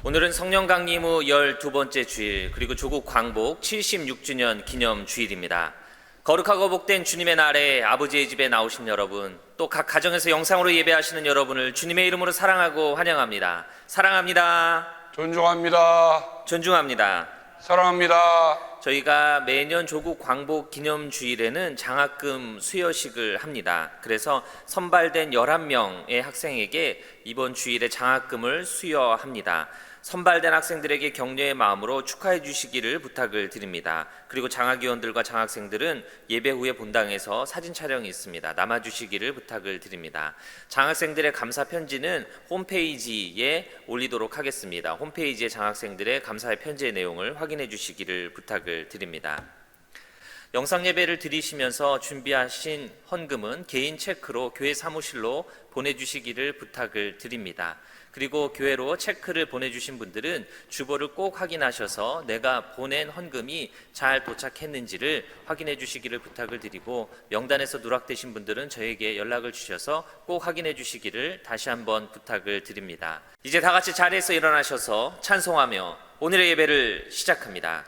오늘은 성령 강림 후 12번째 주일, 그리고 조국 광복 76주년 기념 주일입니다. 거룩하고 복된 주님의 날에 아버지의 집에 나오신 여러분, 또 각 가정에서 영상으로 예배하시는 여러분을 주님의 이름으로 사랑하고 환영합니다. 사랑합니다. 존중합니다. 존중합니다. 사랑합니다. 저희가 매년 조국 광복 기념 주일에는 장학금 수여식을 합니다. 그래서 선발된 11명의 학생에게 이번 주일에 장학금을 수여합니다. 선발된 학생들에게 격려의 마음으로 축하해 주시기를 부탁을 드립니다. 그리고 장학위원들과 장학생들은 예배 후에 본당에서 사진 촬영이 있습니다. 남아주시기를 부탁을 드립니다. 장학생들의 감사 편지는 홈페이지에 올리도록 하겠습니다. 홈페이지에 장학생들의 감사의 편지의 내용을 확인해 주시기를 부탁을 드립니다. 영상 예배를 드리시면서 준비하신 헌금은 개인 체크로 교회 사무실로 보내주시기를 부탁을 드립니다. 그리고 교회로 체크를 보내주신 분들은 주보를 꼭 확인하셔서 내가 보낸 헌금이 잘 도착했는지를 확인해 주시기를 부탁을 드리고, 명단에서 누락되신 분들은 저에게 연락을 주셔서 꼭 확인해 주시기를 다시 한번 부탁을 드립니다. 이제 다 같이 자리에서 일어나셔서 찬송하며 오늘의 예배를 시작합니다.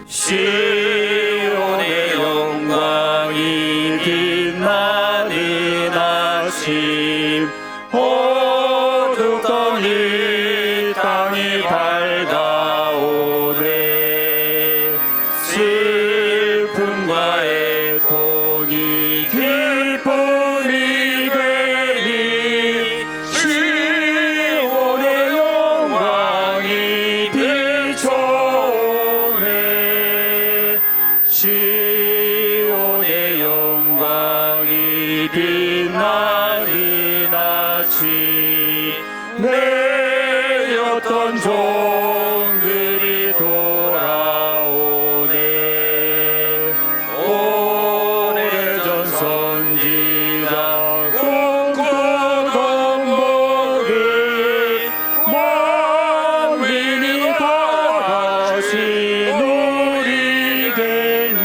시온의 영광이 빛나는 아침, 어둡던 이 땅이 밝아오네. 슬픔과 애통이 기쁨이 되니 시온의 영광이 비춰오네. 시온의 영광이 빛나는 아침, 내였던 종들이 돌아오네. 오래전 선지자 꿈꾸던 복을 만민이 다시 누리겠네.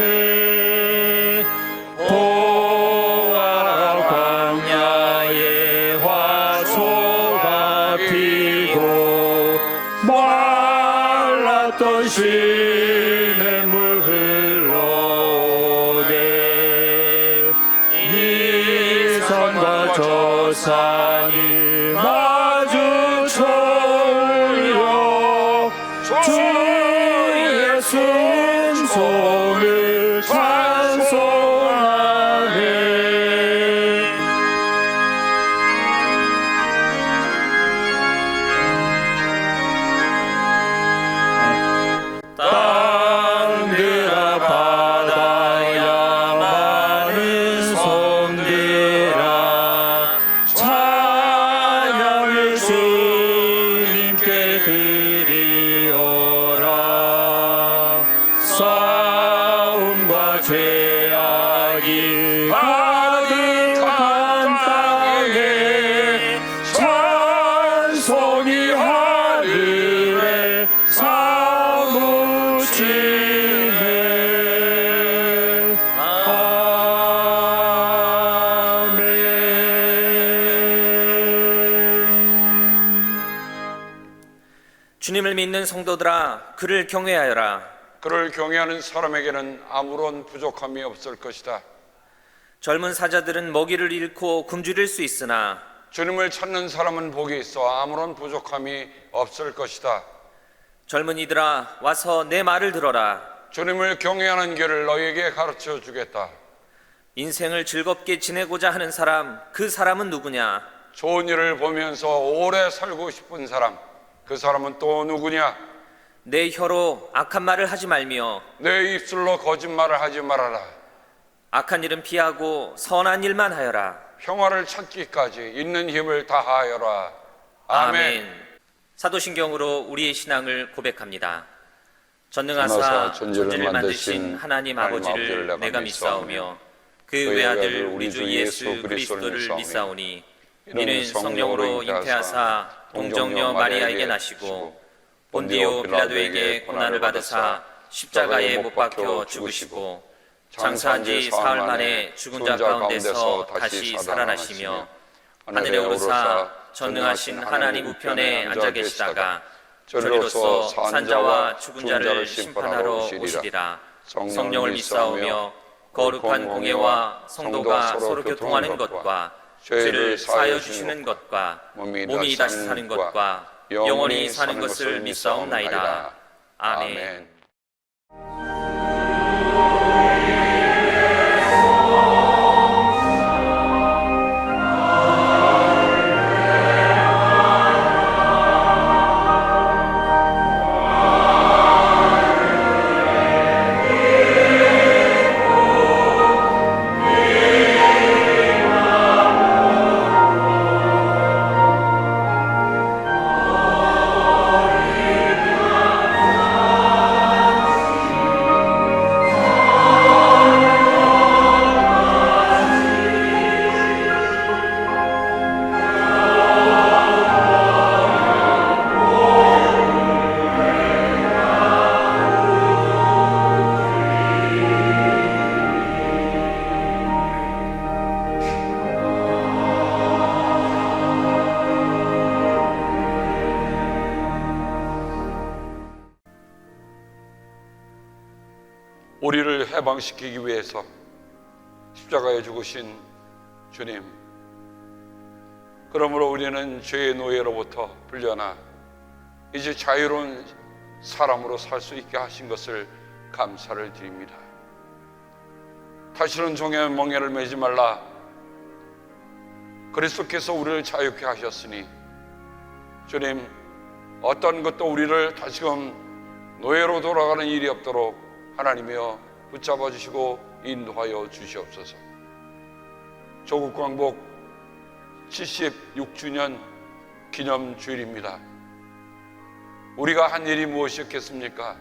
보아라, 광야에 화초가 피고 말랐던 시냇물 흘러오네. 이 산과 저 산이 마주쳐올려 주의 순송을 찬송하네. 땅들아 바다야 많은 섬들아, 찬양을 주님께 드리어라. 싸움과 죄악이 가득한 땅에 찬송이 하늘에 사무치네. 아멘. 주님을 믿는 성도들아, 그를 경외하여라. 그를 경외하는 사람에게는 아무런 부족함이 없을 것이다. 젊은 사자들은 먹이를 잃고 굶주릴 수 있으나 주님을 찾는 사람은 복이 있어 아무런 부족함이 없을 것이다. 젊은이들아, 와서 내 말을 들어라. 주님을 경외하는 길을 너희에게 가르쳐 주겠다. 인생을 즐겁게 지내고자 하는 사람, 그 사람은 누구냐? 좋은 일을 보면서 오래 살고 싶은 사람, 그 사람은 또 누구냐? 내 혀로 악한 말을 하지 말며 내 입술로 거짓말을 하지 말아라. 악한 일은 피하고 선한 일만 하여라. 평화를 찾기까지 있는 힘을 다하여라. 아멘. 사도신경으로 우리의 신앙을 고백합니다. 전능하사 전능하사 천지를 천지를 만드신 만드신 하나님 아버지를 내가 믿사오며 그 외아들 우리 주 예수 그리스도를 믿사오니 이는 성령으로 잉태하사 동정녀 마리아에게 나시고 본디오 빌라도에게 고난을 받으사 십자가에 못 박혀 죽으시고 장사한 지 사흘 만에 죽은 자 가운데서 다시 살아나시며 하늘에 오르사 전능하신 하나님 우편에 앉아 계시다가 저리로서 산자와 죽은 자를 심판하러 오시리라. 성령을 믿사오며 거룩한 공예와 성도가 서로 교통하는 것과 죄를 사하여 주시는 것과 몸이 다시 사는 것과 영원히 사는 것을 믿사옵나이다. 아멘. 우리를 해방시키기 위해서 십자가에 죽으신 주님, 그러므로 우리는 죄의 노예로부터 풀려나 이제 자유로운 사람으로 살 수 있게 하신 것을 감사를 드립니다. 다시는 종의 멍에를 매지 말라. 그리스도께서 우리를 자유케 하셨으니 주님, 어떤 것도 우리를 다시금 노예로 돌아가는 일이 없도록 하나님이여 붙잡아 주시고 인도하여 주시옵소서. 조국 광복 76주년 기념주일입니다. 우리가 한 일이 무엇이었겠습니까?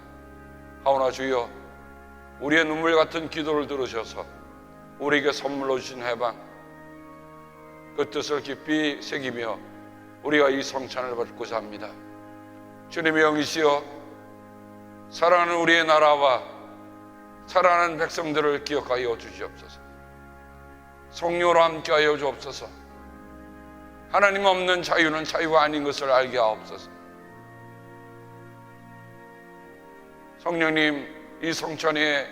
하오나 주여, 우리의 눈물 같은 기도를 들으셔서 우리에게 선물로 주신 해방, 그 뜻을 깊이 새기며 우리가 이 성찬을 받고자 합니다. 주님의 영이시여, 사랑하는 우리의 나라와 사랑하는 백성들을 기억하여 주시옵소서. 성령으로 함께하여 주옵소서. 하나님 없는 자유는 자유가 아닌 것을 알게 하옵소서. 성령님, 이 성찬에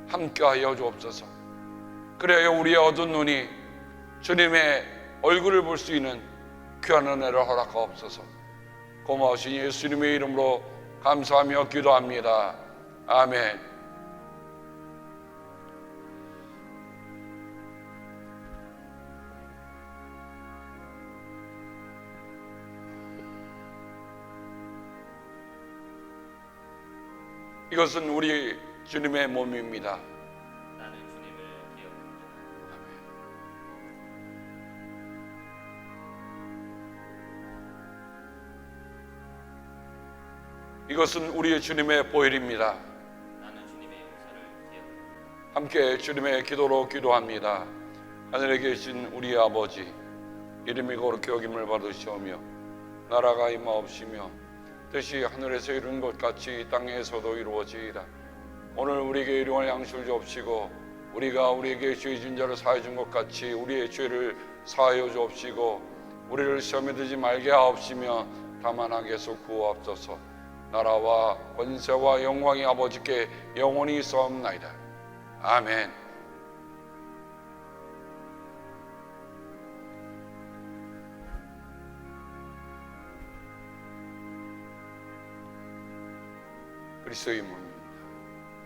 함께하여 주옵소서. 그래야 우리의 어두운 눈이 주님의 얼굴을 볼 수 있는 귀한 은혜를 허락하옵소서. 고마우신 예수님의 이름으로 감사하며 기도합니다. 아멘. 이것은 우리 주님의 몸입니다. 나는 주님을 기억합니다. 이것은 우리 주님의 보혈입니다. 나는 주님의 용서를 기억합니다. 함께 주님의 기도로 기도합니다. 하늘에 계신 우리 아버지, 이름이 거룩히 여김을 받으시오며 나라가 임하옵시며 뜻이 하늘에서 이루는 것 같이 땅에서도 이루어지이다. 오늘 우리에게 일용할 양식을 주옵시고 우리가 우리에게 죄 지은 자를 사하여 준 것 같이 우리의 죄를 사하여 주옵시고 우리를 시험에 들지 말게 하옵시며 다만 악에서 구하옵소서. 나라와 권세와 영광이 아버지께 영원히 있사옵나이다. 아멘. 그리스도의 몸입니다.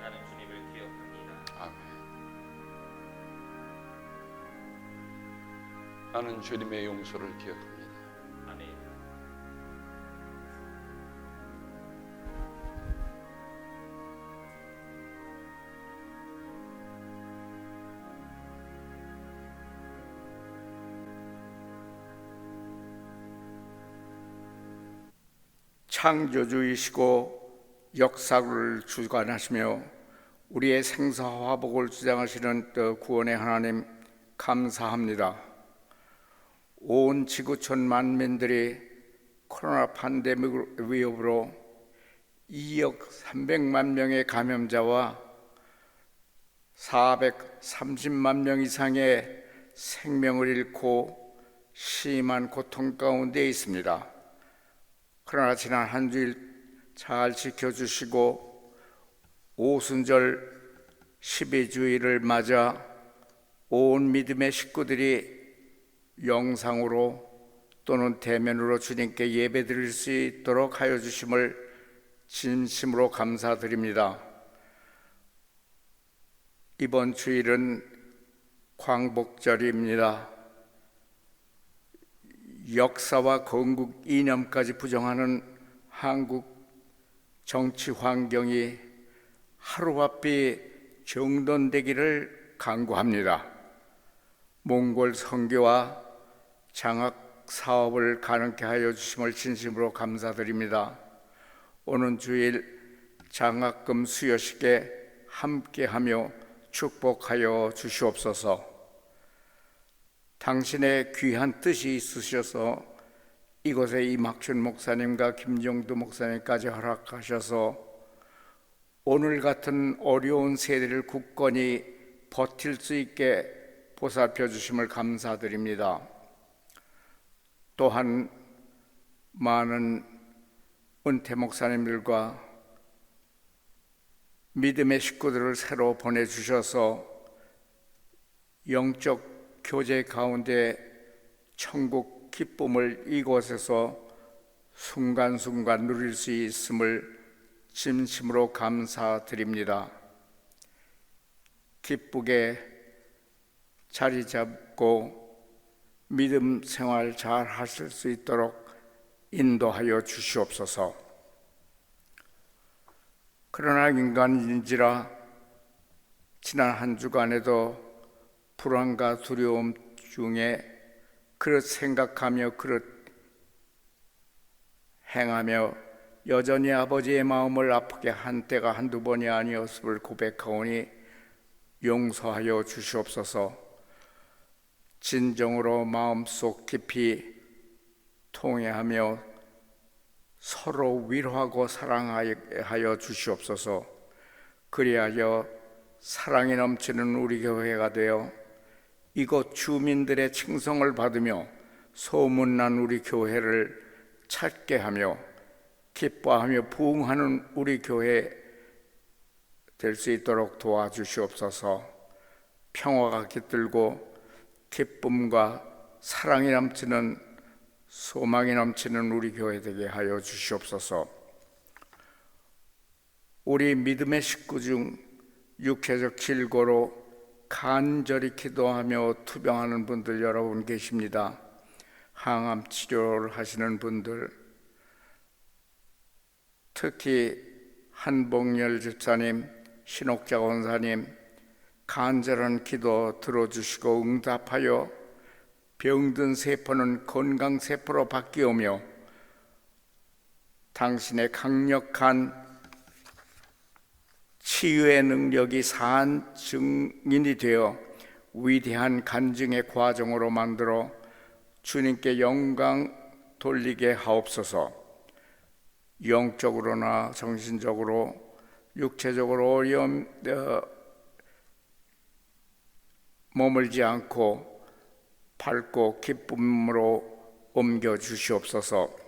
나는 주님을 기억합니다. 아멘. 나는 주님의 용서를 기억합니다. 아멘. 창조주이시고 역사를 주관하시며 우리의 생사와 화복을 주장하시는 또 구원의 하나님 감사합니다. 온 지구촌 만민들이 코로나 팬데믹 위협으로 2억 300만 명의 감염자와 430만 명 이상의 생명을 잃고 심한 고통 가운데 있습니다. 그러나 지난 한 주일 잘 지켜주시고 오순절 12주일을 맞아 온 믿음의 식구들이 영상으로 또는 대면으로 주님께 예배드릴 수 있도록 하여 주심을 진심으로 감사드립니다. 이번 주일은 광복절입니다. 역사와 건국 이념까지 부정하는 한국 정치 환경이 하루바삐 정돈되기를 간구합니다. 몽골 선교와 장학 사업을 가능케 하여 주심을 진심으로 감사드립니다. 오는 주일 장학금 수여식에 함께하며 축복하여 주시옵소서. 당신의 귀한 뜻이 있으셔서 이곳에 이막춘 목사님과 김정두 목사님까지 허락하셔서 오늘 같은 어려운 세대를 굳건히 버틸 수 있게 보살펴 주심을 감사드립니다. 또한 많은 은퇴 목사님들과 믿음의 식구들을 새로 보내주셔서 영적 교제 가운데 천국 기쁨을 이곳에서 순간순간 누릴 수 있음을 진심으로 감사드립니다. 기쁘게 자리 잡고 믿음 생활 잘 하실 수 있도록 인도하여 주시옵소서. 그러나 인간인지라 지난 한 주간에도 불안과 두려움 중에 그릇 생각하며 그릇 행하며 여전히 아버지의 마음을 아프게 한 때가 한두 번이 아니었음을 고백하오니 용서하여 주시옵소서. 진정으로 마음속 깊이 통회하며 서로 위로하고 사랑하여 주시옵소서. 그리하여 사랑이 넘치는 우리 교회가 되어 이곳 주민들의 칭송을 받으며 소문난 우리 교회를 찾게 하며 기뻐하며 부흥하는 우리 교회 될 수 있도록 도와주시옵소서. 평화가 깃들고 기쁨과 사랑이 넘치는 소망이 넘치는 우리 교회 되게 하여 주시옵소서. 우리 믿음의 식구 중 육체적 질고로 간절히 기도하며 투병하는 분들 여러분 계십니다. 항암 치료를 하시는 분들, 특히 한봉열 집사님, 신옥자 원사님 간절한 기도 들어주시고 응답하여 병든 세포는 건강 세포로 바뀌오며 당신의 강력한 치유의 능력이 산 증인이 되어 위대한 간증의 과정으로 만들어 주님께 영광 돌리게 하옵소서. 영적으로나 정신적으로 육체적으로 어려움 머물지 않고 밝고 기쁨으로 옮겨 주시옵소서.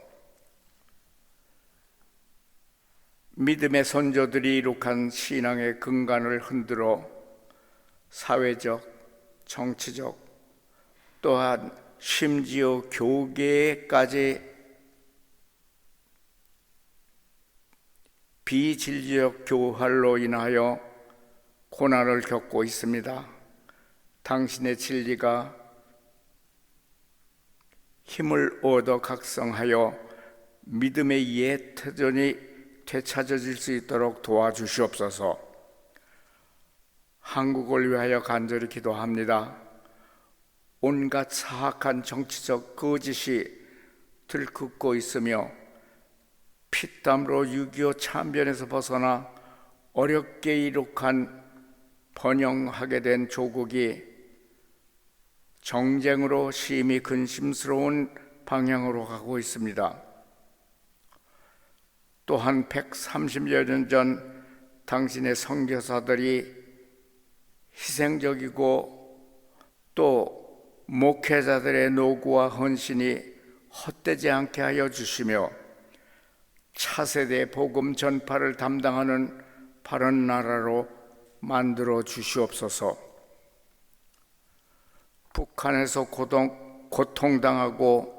믿음의 선조들이 이룩한 신앙의 근간을 흔들어 사회적, 정치적, 또한 심지어 교계까지 비진리적 교활로 인하여 고난을 겪고 있습니다. 당신의 진리가 힘을 얻어 각성하여 믿음의 옛 터전이 되찾아질 수 있도록 도와주시옵소서. 한국을 위하여 간절히 기도합니다. 온갖 사악한 정치적 거짓이 들끓고 있으며 피땀으로 6.25 참변에서 벗어나 어렵게 이룩한 번영하게 된 조국이 정쟁으로 심히 근심스러운 방향으로 가고 있습니다. 또한 130여 년 전 당신의 선교사들이 희생적이고 또 목회자들의 노고와 헌신이 헛되지 않게 하여 주시며 차세대 복음 전파를 담당하는 바른 나라로 만들어 주시옵소서. 북한에서 고통당하고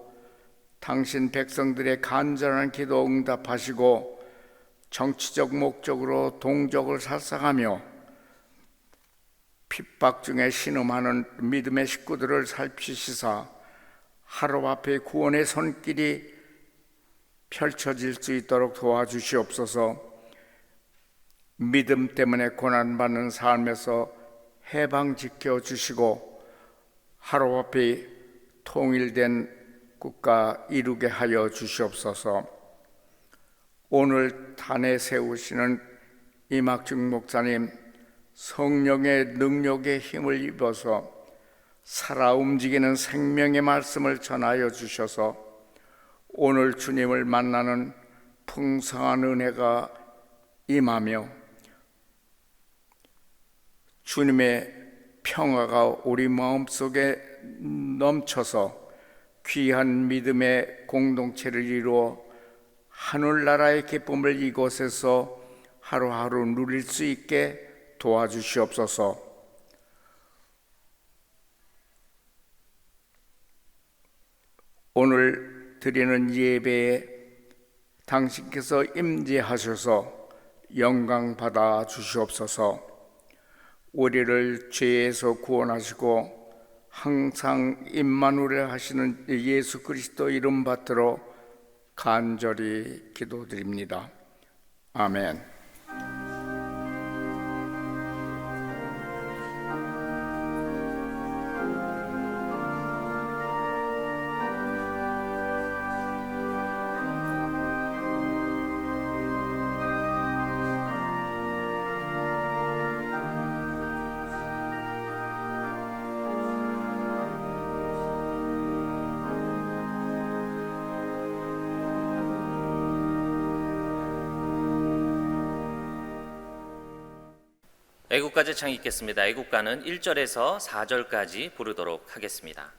당신 백성들의 간절한 기도 응답하시고 정치적 목적으로 동족을 살상하며 핍박 중에 신음하는 믿음의 식구들을 살피시사 하루앞에 구원의 손길이 펼쳐질 수 있도록 도와주시옵소서. 믿음 때문에 고난받는 삶에서 해방지켜 주시고 하루앞에 통일된 국가 이루게 하여 주시옵소서. 오늘 단에 세우시는 이막중 목사님 성령의 능력에 힘을 입어서 살아 움직이는 생명의 말씀을 전하여 주셔서 오늘 주님을 만나는 풍성한 은혜가 임하며 주님의 평화가 우리 마음속에 넘쳐서 귀한 믿음의 공동체를 이루어 하늘나라의 기쁨을 이곳에서 하루하루 누릴 수 있게 도와주시옵소서. 오늘 드리는 예배에 당신께서 임재하셔서 영광 받아 주시옵소서. 우리를 죄에서 구원하시고 항상 임마누엘 하시는 예수 그리스도 이름 받들어 간절히 기도드립니다. 아멘. 애국가 제창 읽겠습니다. 애국가는 1절에서 4절까지 부르도록 하겠습니다.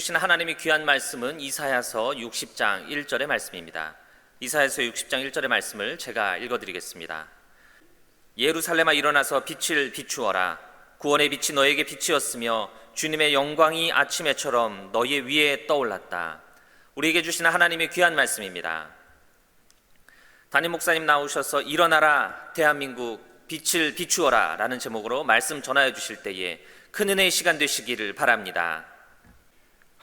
주신 하나님의 귀한 말씀은 이사야서 60장 1절의 말씀입니다. 이사야서 60장 1절의 말씀을 제가 읽어드리겠습니다. 예루살렘아 일어나서 빛을 비추어라. 구원의 빛이 너에게 빛이었으며 주님의 영광이 아침에처럼 너희 위에 떠올랐다. 우리에게 주시는 하나님의 귀한 말씀입니다. 담임 목사님 나오셔서 일어나라 대한민국 빛을 비추어라 라는 제목으로 말씀 전하여 주실 때에 큰 은혜의 시간 되시기를 바랍니다.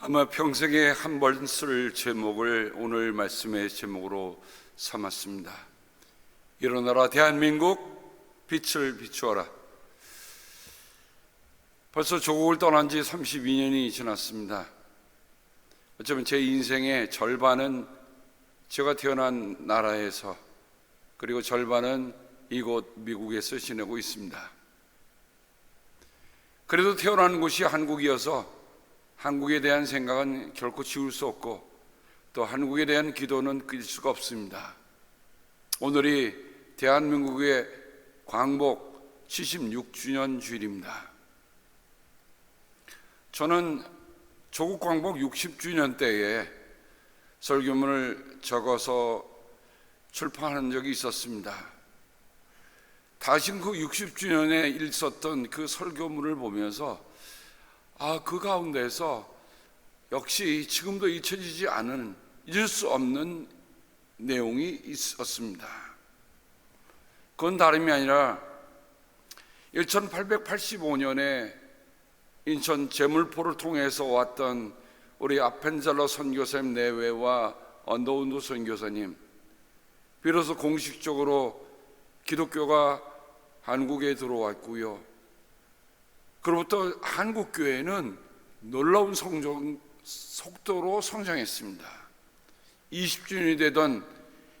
아마 평생에 한 번 쓸 제목을 오늘 말씀의 제목으로 삼았습니다. 일어나라 대한민국 빛을 비추어라. 벌써 조국을 떠난 지 32년이 지났습니다. 어쩌면 제 인생의 절반은 제가 태어난 나라에서, 그리고 절반은 이곳 미국에서 지내고 있습니다. 그래도 태어난 곳이 한국이어서 한국에 대한 생각은 결코 지울 수 없고, 또 한국에 대한 기도는 끄질 수가 없습니다. 오늘이 대한민국의 광복 76주년 주일입니다. 저는 조국 광복 60주년 때에 설교문을 적어서 출판한 적이 있었습니다. 다시 그 60주년에 있었던 그 설교문을 보면서 그 가운데서 역시 지금도 잊혀지지 않은, 잊을 수 없는 내용이 있었습니다. 그건 다름이 아니라 1885년에 인천 제물포를 통해서 왔던 우리 아펜젤러 선교사님 내외와 언더운드 선교사님, 비로소 공식적으로 기독교가 한국에 들어왔고요. 그로부터 한국교회는 놀라운 속도로 성장했습니다. 20주년이 되던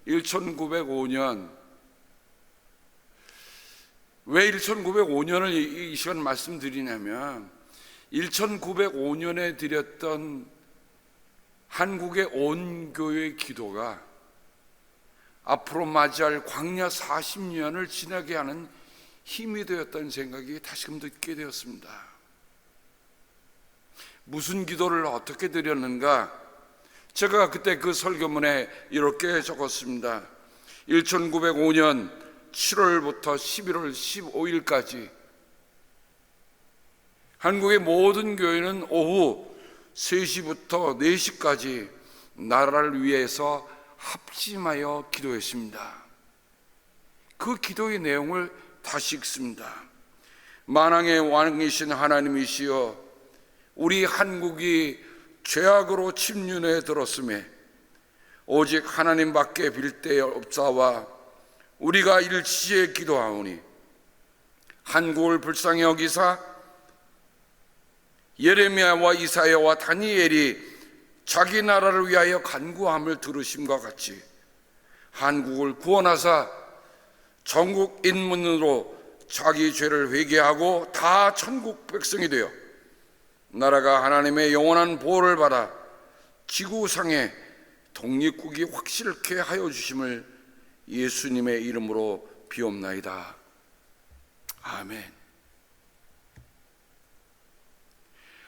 1905년, 왜 1905년을 이 시간 말씀드리냐면 1905년에 드렸던 한국의 온 교회의 기도가 앞으로 맞이할 광야 40년을 지나게 하는 힘이 되었다는 생각이 다시금 듣게 되었습니다. 무슨 기도를 어떻게 드렸는가? 제가 그때 그 설교문에 이렇게 적었습니다. 1905년 7월부터 11월 15일까지 한국의 모든 교회는 오후 3시부터 4시까지 나라를 위해서 합심하여 기도했습니다. 그 기도의 내용을 다시 읽습니다. 만왕의 왕이신 하나님이시여, 우리 한국이 죄악으로 침륜에 들었음에 오직 하나님밖에 빌 데 없사와 우리가 일시에 기도하오니 한국을 불쌍히 여기사 예레미야와 이사야와 다니엘이 자기 나라를 위하여 간구함을 들으심과 같이 한국을 구원하사 전국 인민으로 자기 죄를 회개하고 다 천국 백성이 되어 나라가 하나님의 영원한 보호를 받아 지구상에 독립국이 확실케 하여 주심을 예수님의 이름으로 비옵나이다. 아멘.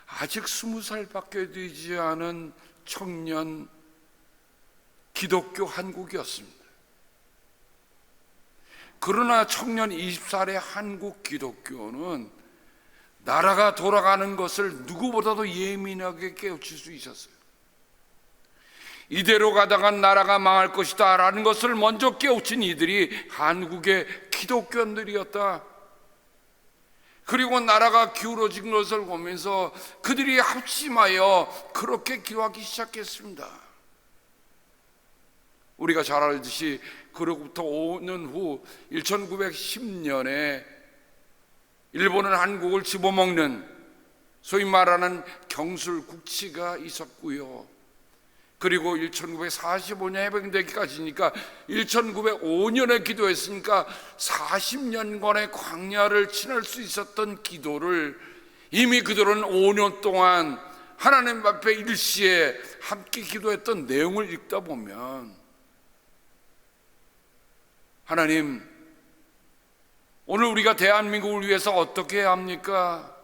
아직 20살밖에 되지 않은 청년 기독교 한국이었습니다. 그러나 청년 20살의 한국 기독교는 나라가 돌아가는 것을 누구보다도 예민하게 깨우칠 수 있었어요. 이대로 가다간 나라가 망할 것이다 라는 것을 먼저 깨우친 이들이 한국의 기독교인들이었다. 그리고 나라가 기울어진 것을 보면서 그들이 합심하여 그렇게 기도하기 시작했습니다. 우리가 잘 알듯이 그로부터 5년 후 1910년에 일본은 한국을 집어먹는 소위 말하는 경술국치가 있었고요. 그리고 1945년 해방되기까지니까 1905년에 기도했으니까 40년간의 광야를 지날 수 있었던 기도를 이미 그들은 5년 동안 하나님 앞에 일시에 함께 기도했던 내용을 읽다 보면, 하나님, 오늘 우리가 대한민국을 위해서 어떻게 해야 합니까?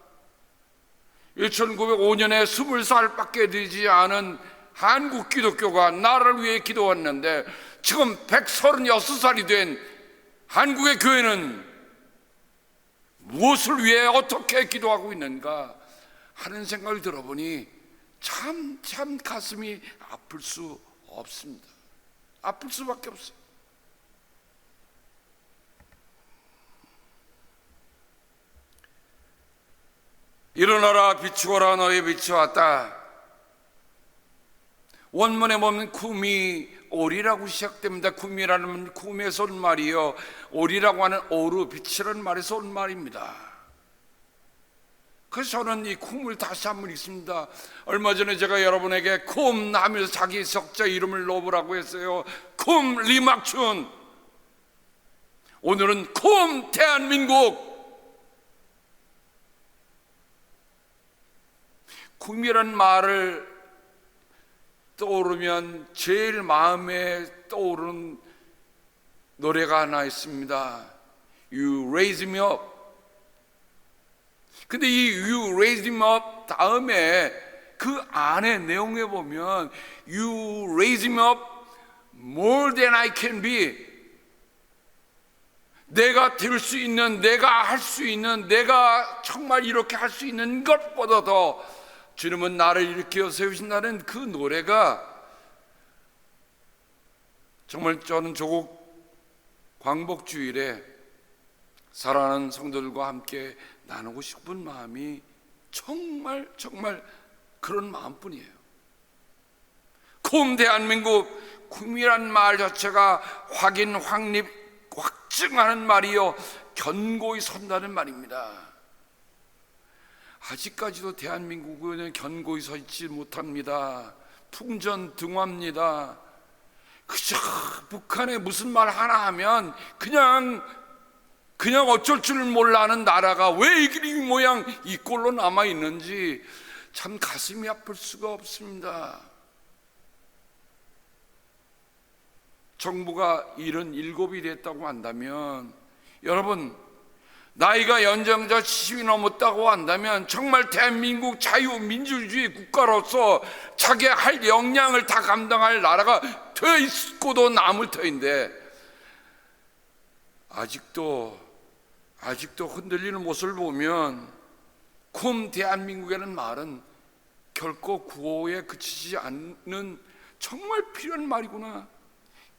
1905년에 20살밖에 되지 않은 한국 기독교가 나라를 위해 기도했는데 지금 136살이 된 한국의 교회는 무엇을 위해 어떻게 기도하고 있는가 하는 생각을 들어보니 참 가슴이 아플 수 없습니다. 아플 수밖에 없어요. 일어나라 비추어라 너의 빛이 왔다. 원문에 보면 구미 오리라고 시작됩니다. 구미라는 구미에서 온 말이요, 오리라고 하는 오르 빛이라는 말에서 온 말입니다. 그래서 저는 이 쿰을 다시 한번 읽습니다. 얼마 전에 제가 여러분에게 쿰 하면서 자기 석자 이름을 넣어보라고 했어요. 쿰 리막춘. 오늘은 쿰 대한민국. 쿰이란 말을 떠오르면 제일 마음에 떠오르는 노래가 하나 있습니다. You raise me up. 근데 이 You raise me up 다음에 그 안에 내용에 보면 You raise me up more than I can be. 내가 될 수 있는, 내가 할 수 있는, 내가 정말 이렇게 할 수 있는 것보다 더 주님은 나를 일으켜 세우신다는 그 노래가 정말 저는 조국 광복주일에 사랑하는 성도들과 함께 나누고 싶은 마음이 정말 그런 마음뿐이에요. 쿰 대한민국, 쿰이란 말 자체가 확인, 확립, 확증하는 말이요, 견고히 선다는 말입니다. 아직까지도 대한민국은 견고히 서 있지 못합니다. 풍전등화입니다. 그저 북한에 무슨 말 하나 하면 그냥 어쩔 줄 몰라 하는 나라가 왜 이 모양 이 꼴로 남아 있는지 참 가슴이 아플 수가 없습니다. 정부가 77이 됐다고 한다면, 여러분 나이가 연장자 70이 넘었다고 한다면 정말 대한민국 자유민주주의 국가로서 자기 할 역량을 다 감당할 나라가 되어 있고도 남을 터인데 아직도 흔들리는 모습을 보면 쿰 대한민국이라는 말은 결코 구호에 그치지 않는 정말 필요한 말이구나.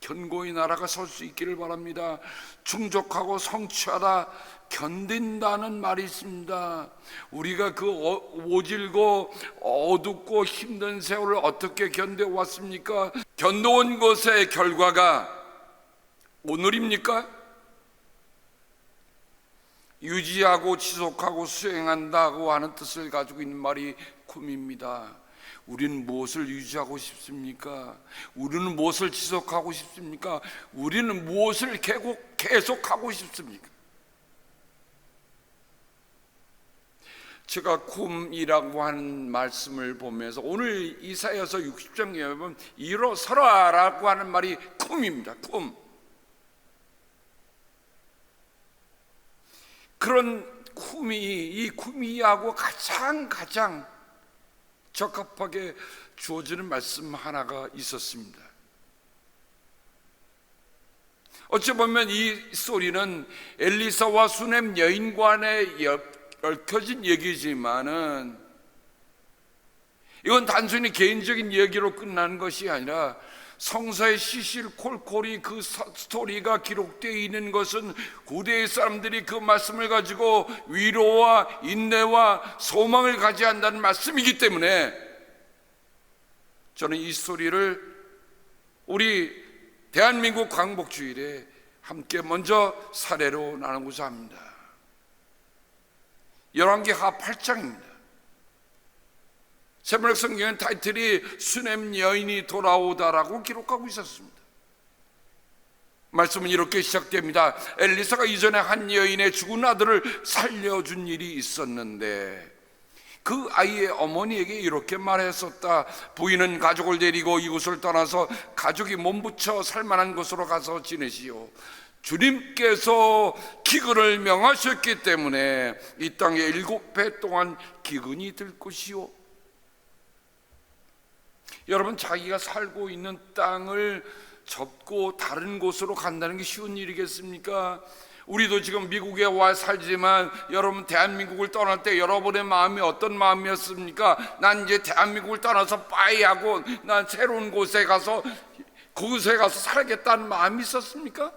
견고히 나라가 설 수 있기를 바랍니다. 충족하고 성취하다, 견딘다는 말이 있습니다. 우리가 그 오질고 어둡고 힘든 세월을 어떻게 견뎌왔습니까? 견뎌온 것의 결과가 오늘입니까? 유지하고 지속하고 수행한다고 하는 뜻을 가지고 있는 말이 쿰입니다. 우리는 무엇을 유지하고 싶습니까? 우리는 무엇을 지속하고 싶습니까? 우리는 무엇을 계속하고 싶습니까? 제가 쿰이라고 하는 말씀을 보면서 오늘 이사야서 60장에 보면 일어서라라고 하는 말이 쿰입니다. 쿰. 그런 이 쿰이하고 가장 적합하게 주어지는 말씀 하나가 있었습니다. 어찌 보면 이 소리는 엘리사와 수넴 여인 간에 얽혀진 얘기지만은 이건 단순히 개인적인 얘기로 끝나는 것이 아니라 성서의 시실콜콜이 그 스토리가 기록되어 있는 것은 고대의 사람들이 그 말씀을 가지고 위로와 인내와 소망을 가져야 한다는 말씀이기 때문에 저는 이 스토리를 우리 대한민국 광복주일에 함께 먼저 사례로 나누고자 합니다. 열왕기하 8장입니다. 새번역 성경의 타이틀이 수넴 여인이 돌아오다라고 기록하고 있었습니다. 말씀은 이렇게 시작됩니다. 엘리사가 이전에 한 여인의 죽은 아들을 살려준 일이 있었는데 그 아이의 어머니에게 이렇게 말했었다. 부인은 가족을 데리고 이곳을 떠나서 가족이 몸부쳐 살만한 곳으로 가서 지내시오. 주님께서 기근을 명하셨기 때문에 이 땅에 7해 동안 기근이 들 것이요. 여러분, 자기가 살고 있는 땅을 접고 다른 곳으로 간다는 게 쉬운 일이겠습니까? 우리도 지금 미국에 와 살지만 여러분, 대한민국을 떠날 때 여러분의 마음이 어떤 마음이었습니까? 난 이제 대한민국을 떠나서 빠이하고 난 새로운 곳에 가서 그곳에 가서 살겠다는 마음이 있었습니까?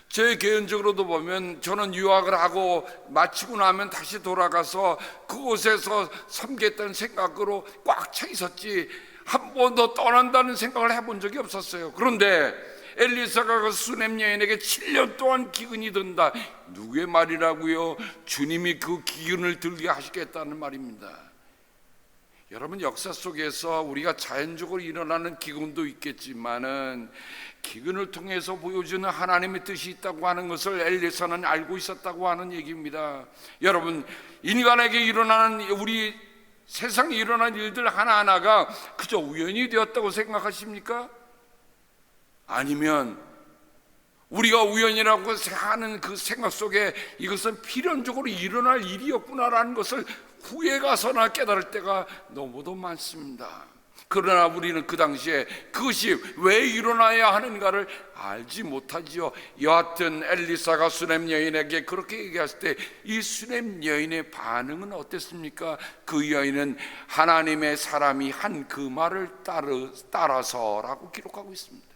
제 개인적으로도 보면 저는 유학을 하고 마치고 나면 다시 돌아가서 그곳에서 섬겠다는 생각으로 꽉 차 있었지 한 번도 떠난다는 생각을 해본 적이 없었어요. 그런데 엘리사가 그 수넴 여인에게 7년 동안 기근이 든다. 누구의 말이라고요? 주님이 그 기근을 들게 하시겠다는 말입니다. 여러분, 역사 속에서 우리가 자연적으로 일어나는 기근도 있겠지만은 기근을 통해서 보여주는 하나님의 뜻이 있다고 하는 것을 엘리사는 알고 있었다고 하는 얘기입니다. 여러분, 인간에게 일어나는 우리 세상에 일어난 일들 하나하나가 그저 우연이 되었다고 생각하십니까? 아니면 우리가 우연이라고 하는 그 생각 속에 이것은 필연적으로 일어날 일이었구나라는 것을 후에 가서나 깨달을 때가 너무도 많습니다. 그러나 우리는 그 당시에 그것이 왜 일어나야 하는가를 알지 못하지요. 여하튼 엘리사가 수넴 여인에게 그렇게 얘기했을 때 이 수넴 여인의 반응은 어땠습니까? 그 여인은 하나님의 사람이 한 그 말을 따라서라고 기록하고 있습니다.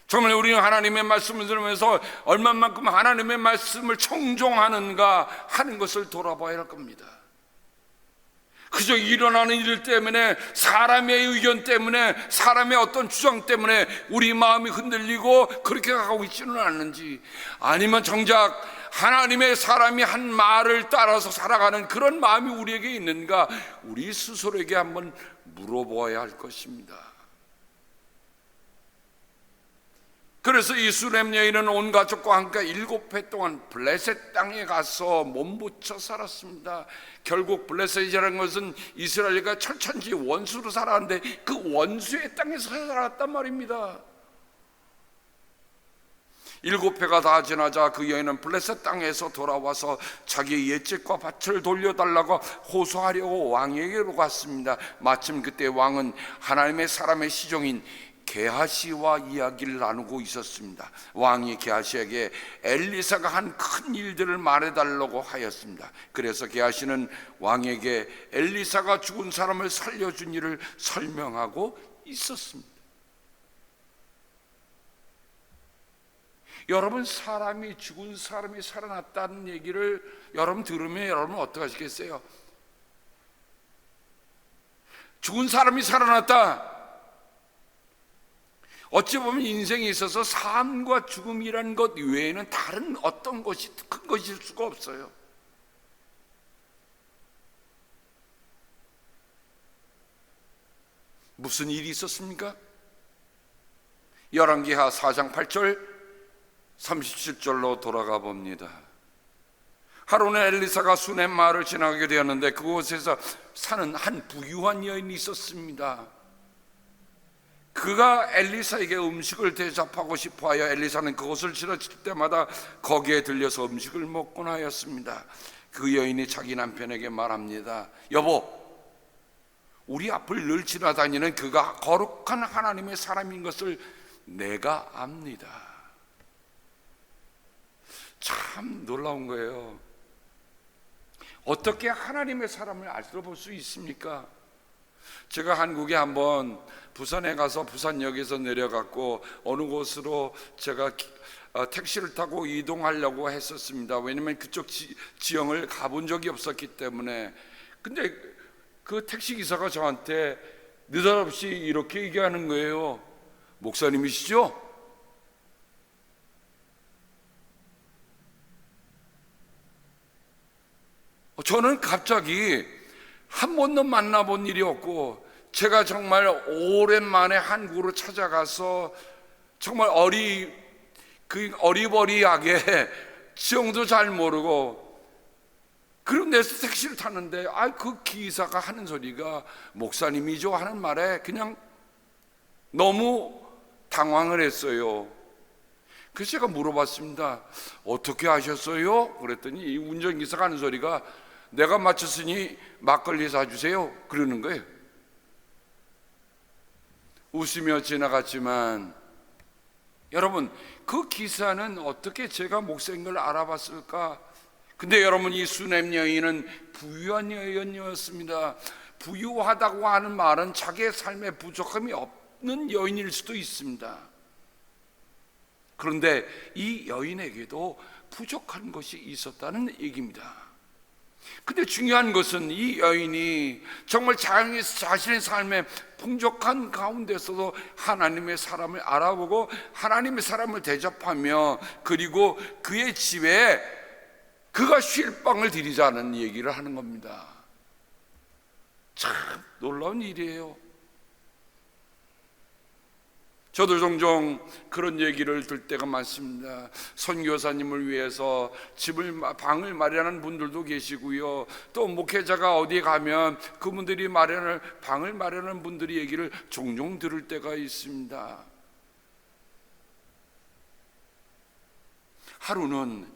정말 우리는 하나님의 말씀을 들으면서 얼마만큼 하나님의 말씀을 청종하는가 하는 것을 돌아봐야 할 겁니다. 그저 일어나는 일 때문에, 사람의 의견 때문에, 사람의 어떤 주장 때문에 우리 마음이 흔들리고 그렇게 가고 있지는 않는지, 아니면 정작 하나님의 사람이 한 말을 따라서 살아가는 그런 마음이 우리에게 있는가, 우리 스스로에게 한번 물어보아야 할 것입니다. 그래서 이 수넴 여인은 온 가족과 함께 7해 동안 블레셋 땅에 가서 몸부쳐 살았습니다. 결국 블레셋이라는 것은 이스라엘과 철천지 원수로 살았는데 그 원수의 땅에서 살았단 말입니다. 7해가 다 지나자 그 여인은 블레셋 땅에서 돌아와서 자기의 옛집과 밭을 돌려달라고 호소하려고 왕에게로 갔습니다. 마침 그때 왕은 하나님의 사람의 시종인 게하시와 이야기를 나누고 있었습니다. 왕이 게하시에게 엘리사가 한 큰 일들을 말해달라고 하였습니다. 그래서 게하시는 왕에게 엘리사가 죽은 사람을 살려준 일을 설명하고 있었습니다. 여러분, 사람이 죽은 사람이 살아났다는 얘기를 여러분 들으면 여러분 어떻게 하시겠어요? 죽은 사람이 살아났다. 어찌 보면 인생에 있어서 삶과 죽음이라는 것 외에는 다른 어떤 것이 큰 것일 수가 없어요. 무슨 일이 있었습니까? 열왕기하 4장 8절 37절로 돌아가 봅니다. 하루는 엘리사가 수넴 마을을 지나가게 되었는데 그곳에서 사는 한 부유한 여인이 있었습니다. 그가 엘리사에게 음식을 대접하고 싶어하여 엘리사는 그곳을 지나칠 때마다 거기에 들려서 음식을 먹곤 하였습니다. 그 여인이 자기 남편에게 말합니다. 여보, 우리 앞을 늘 지나다니는 그가 거룩한 하나님의 사람인 것을 내가 압니다. 참 놀라운 거예요. 어떻게 하나님의 사람을 알아볼 수 있습니까? 제가 한국에 한번 부산에 가서 부산역에서 내려갔고 어느 곳으로 제가 택시를 타고 이동하려고 했었습니다. 왜냐하면 그쪽 지형을 가본 적이 없었기 때문에. 근데 그 택시기사가 저한테 느닷없이 이렇게 얘기하는 거예요. 목사님이시죠? 저는 갑자기 한 번도 만나본 일이 없고 제가 정말 오랜만에 한국으로 찾아가서 정말 어리버리하게 지형도 잘 모르고 그런데 택시를 탔는데 그 기사가 하는 소리가 목사님이죠 하는 말에 그냥 너무 당황을 했어요. 그래서 제가 물어봤습니다. 어떻게 하셨어요? 그랬더니 이 운전기사가 하는 소리가 내가 마쳤으니 막걸리 사주세요 그러는 거예요. 웃으며 지나갔지만 여러분, 그 기사는 어떻게 제가 목사인 걸 알아봤을까? 근데 여러분, 이 수냄 여인은 부유한 여인이었습니다. 부유하다고 하는 말은 자기의 삶에 부족함이 없는 여인일 수도 있습니다. 그런데 이 여인에게도 부족한 것이 있었다는 얘기입니다. 근데 중요한 것은 이 여인이 정말 자신의 삶의 풍족한 가운데서도 하나님의 사람을 알아보고 하나님의 사람을 대접하며 그리고 그의 집에 그가 쉴 방을 드리자는 얘기를 하는 겁니다. 참 놀라운 일이에요. 저도 종종 그런 얘기를 들 때가 많습니다. 선교사님을 위해서 방을 마련하는 분들도 계시고요, 또 목회자가 어디에 가면 그분들이 방을 마련하는 분들이 얘기를 종종 들을 때가 있습니다. 하루는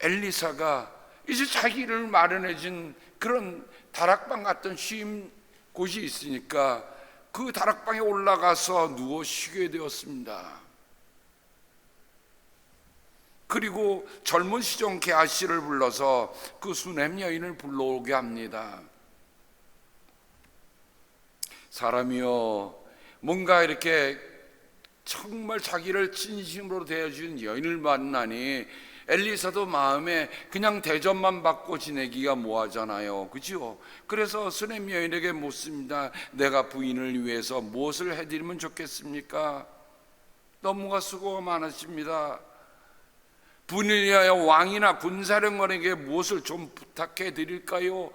엘리사가 이제 자기를 마련해진 그런 다락방 같은 쉼 곳이 있으니까 그 다락방에 올라가서 누워 쉬게 되었습니다. 그리고 젊은 시종 게하시를 불러서 그 수냄 여인을 불러오게 합니다. 사람이요, 뭔가 이렇게 정말 자기를 진심으로 대해주는 여인을 만나니 엘리사도 마음에 그냥 대접만 받고 지내기가 뭐하잖아요, 그죠? 그래서 수냄 여인에게 묻습니다. 내가 부인을 위해서 무엇을 해드리면 좋겠습니까? 너무가 수고가 많으십니다. 부인을 위하여 왕이나 군사령관에게 무엇을 좀 부탁해 드릴까요?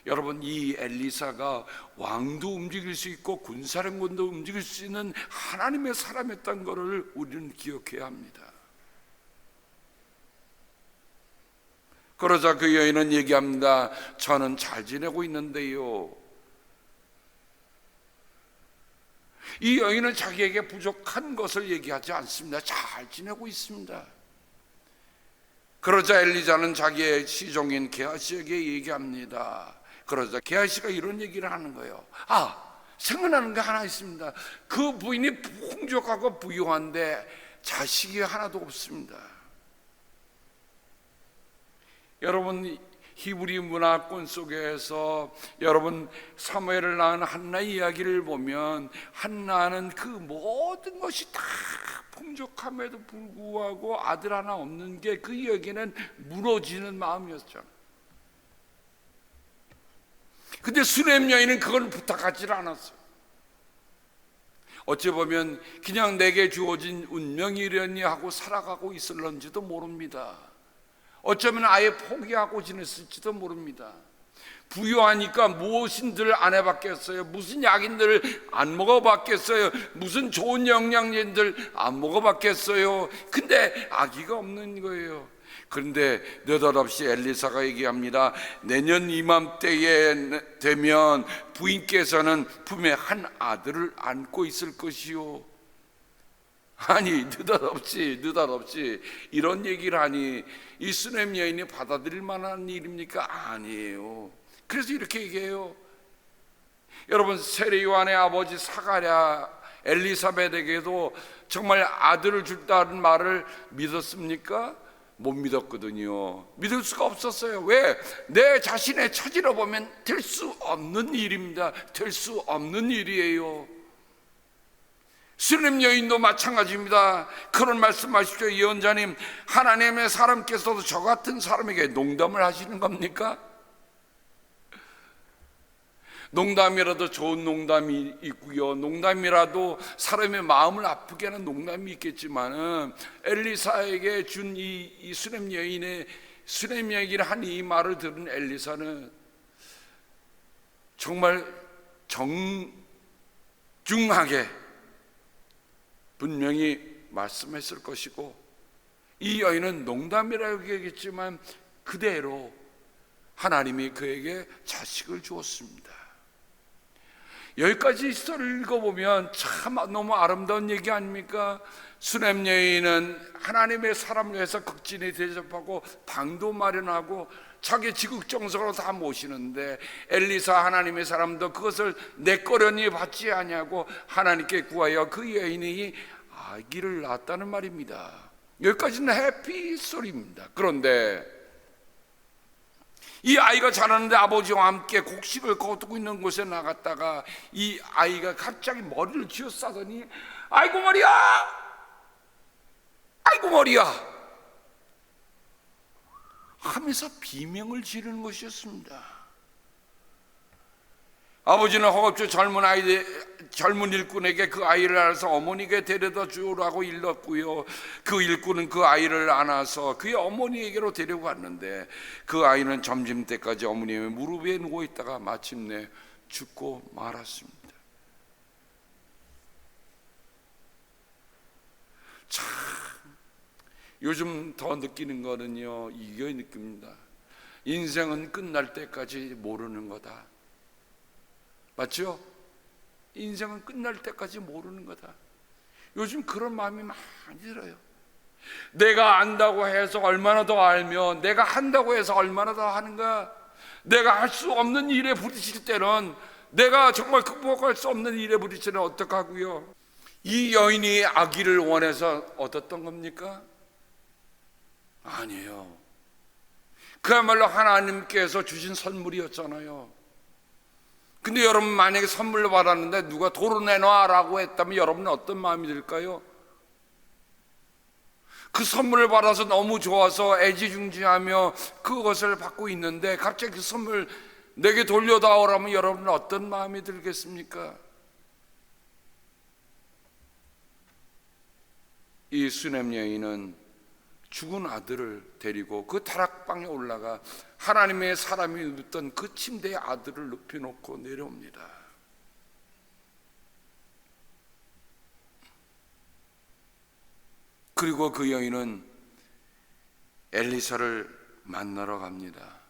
여러분, 이 엘리사가 왕도 움직일 수 있고 군사령관도 움직일 수 있는 하나님의 사람이었다는 것을 우리는 기억해야 합니다. 그러자 그 여인은 얘기합니다. 저는 잘 지내고 있는데요. 이 여인은 자기에게 부족한 것을 얘기하지 않습니다. 잘 지내고 있습니다. 그러자 엘리사는 자기의 시종인 게하시에게 얘기합니다. 그러자 게하시가 이런 얘기를 하는 거예요. 생각나는 게 하나 있습니다. 그 부인이 풍족하고 부유한데 자식이 하나도 없습니다. 여러분, 히브리 문화권 속에서 여러분 사무엘을 낳은 한나의 이야기를 보면 한나는 그 모든 것이 다 풍족함에도 불구하고 아들 하나 없는 게 그 여기는 무너지는 마음이었잖아요. 근데 수냄 여인은 그걸 부탁하지 않았어요. 어찌 보면 그냥 내게 주어진 운명이려니 하고 살아가고 있을런지도 모릅니다. 어쩌면 아예 포기하고 지냈을지도 모릅니다. 부유하니까 무엇인들 안 해봤겠어요? 무슨 약인들을 안 먹어봤겠어요? 무슨 좋은 영양제들 안 먹어봤겠어요? 근데 아기가 없는 거예요. 그런데 느닷없이 엘리사가 얘기합니다. 내년 이맘때에 되면 부인께서는 품에 한 아들을 안고 있을 것이요. 아니, 느닷없이 이런 얘기를 하니 이 수냄 여인이 받아들일 만한 일입니까? 아니에요. 그래서 이렇게 얘기해요. 여러분, 세례 요한의 아버지 사가랴 엘리사벳에게도 정말 아들을 준다는 말을 믿었습니까? 못 믿었거든요. 믿을 수가 없었어요. 왜? 내 자신의 처지로 보면 될 수 없는 일입니다. 될 수 없는 일이에요. 수냄 여인도 마찬가지입니다. 그런 말씀하십시오. 예언자님, 하나님의 사람께서도 저 같은 사람에게 농담을 하시는 겁니까? 농담이라도 좋은 농담이 있고요, 농담이라도 사람의 마음을 아프게 하는 농담이 있겠지만은 엘리사에게 준 이 수냄 여인을 한 이 말을 들은 엘리사는 정말 정중하게 분명히 말씀했을 것이고, 이 여인은 농담이라고 얘기했지만 그대로 하나님이 그에게 자식을 주었습니다. 여기까지 썰을 읽어보면 참 너무 아름다운 얘기 아닙니까? 수넴 여인은 하나님의 사람을 위해서 극진히 대접하고 방도 마련하고 자기 지극정성으로 다 모시는데, 엘리사 하나님의 사람도 그것을 내꺼려니 받지 아니하고 하나님께 구하여 그 여인이 아기를 낳았다는 말입니다. 여기까지는 해피 스토리입니다. 그런데 이 아이가 자라는데 아버지와 함께 곡식을 거두고 있는 곳에 나갔다가 이 아이가 갑자기 머리를 쥐어싸더니 아이고 머리야, 아이고 머리야 하면서 비명을 지르는 것이었습니다. 아버지는 허겁지겁 젊은 일꾼에게 그 아이를 안아서 어머니에게 데려다 주라고 일렀고요, 그 일꾼은 그 아이를 안아서 그의 어머니에게로 데려갔는데 그 아이는 점심때까지 어머니의 무릎에 누워있다가 마침내 죽고 말았습니다. 참 요즘 더 느끼는 거는요, 이거 느낍니다. 인생은 끝날 때까지 모르는 거다. 맞죠? 인생은 끝날 때까지 모르는 거다. 요즘 그런 마음이 많이 들어요. 내가 안다고 해서 얼마나 더 알면, 내가 한다고 해서 얼마나 더 하는가. 내가 할 수 없는 일에 부딪힐 때는, 내가 정말 극복할 수 없는 일에 부딪힐 때는 어떡하고요? 이 여인이 아기를 원해서 얻었던 겁니까? 아니에요. 그야말로 하나님께서 주신 선물이었잖아요. 근데 여러분, 만약에 선물로 받았는데 누가 도로 내놔라고 했다면 여러분은 어떤 마음이 들까요? 그 선물을 받아서 너무 좋아서 애지중지하며 그것을 받고 있는데 갑자기 그 선물 내게 돌려다오라면 여러분은 어떤 마음이 들겠습니까? 이 수넴 여인은 죽은 아들을 데리고 그 다락방에 올라가 하나님의 사람이 눕던 그 침대에 아들을 눕혀놓고 내려옵니다. 그리고 그 여인은 엘리사를 만나러 갑니다.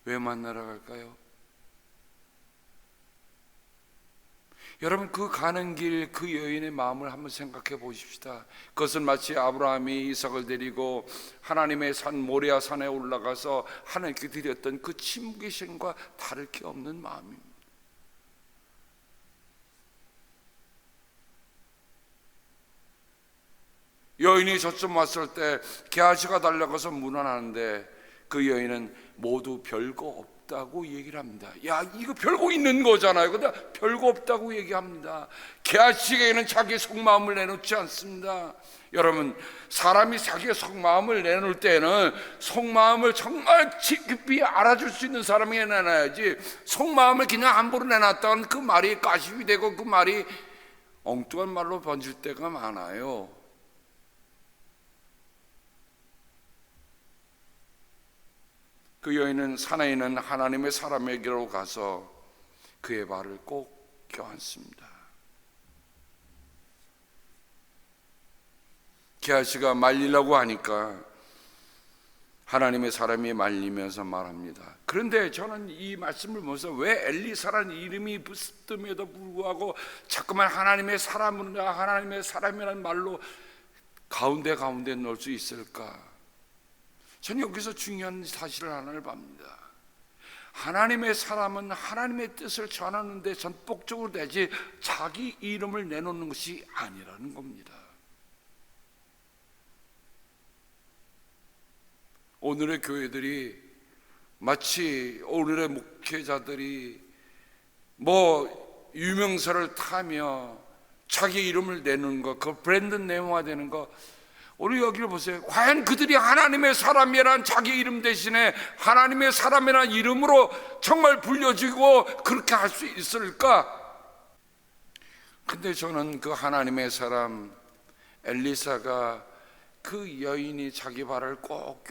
왜 만나러 갈까요? 여러분, 그 가는 길 그 여인의 마음을 한번 생각해 보십시다. 그것은 마치 아브라함이 이삭을 데리고 하나님의 산 모리아 산에 올라가서 하나님께 드렸던 그 침묵의 시간과 다를 게 없는 마음입니다. 여인이 저쯤 왔을 때 게하시가 달려가서 문안하는데 그 여인은 모두 별거 없다고 얘기를 합니다. 야, 이거 별거 있는 거잖아요. 근데 별거 없다고 얘기합니다. 게하시에게는 자기 속마음을 내놓지 않습니다. 여러분, 사람이 자기의 속마음을 내놓을 때는 속마음을 정말 깊이 알아줄 수 있는 사람이 내놔야지, 속마음을 그냥 함부로 내놨다간 그 말이 가십이 되고 그 말이 엉뚱한 말로 번질 때가 많아요. 그 여인은 산에 있는 하나님의 사람에게로 가서 그의 발을 꼭 껴안습니다. 게하시가 말리려고 하니까 하나님의 사람이 말리면서 말합니다. 그런데 저는 이 말씀을 보면서 왜 엘리사라는 이름이 붙음에도 불구하고 자꾸만 하나님의 사람이라는 말로 가운데 넣을 수 있을까? 저는 여기서 중요한 사실을 하나를 봅니다. 하나님의 사람은 하나님의 뜻을 전하는데 전폭적으로 되지 자기 이름을 내놓는 것이 아니라는 겁니다. 오늘의 교회들이 마치 오늘의 목회자들이 유명세를 타며 자기 이름을 내놓는 것, 그 브랜드 네임화되는 것, 우리 여기를 보세요. 과연 그들이 하나님의 사람이란 자기 이름 대신에 하나님의 사람이란 이름으로 정말 불려지고 그렇게 할 수 있을까? 근데 저는 그 하나님의 사람 엘리사가 그 여인이 자기 발을 꼭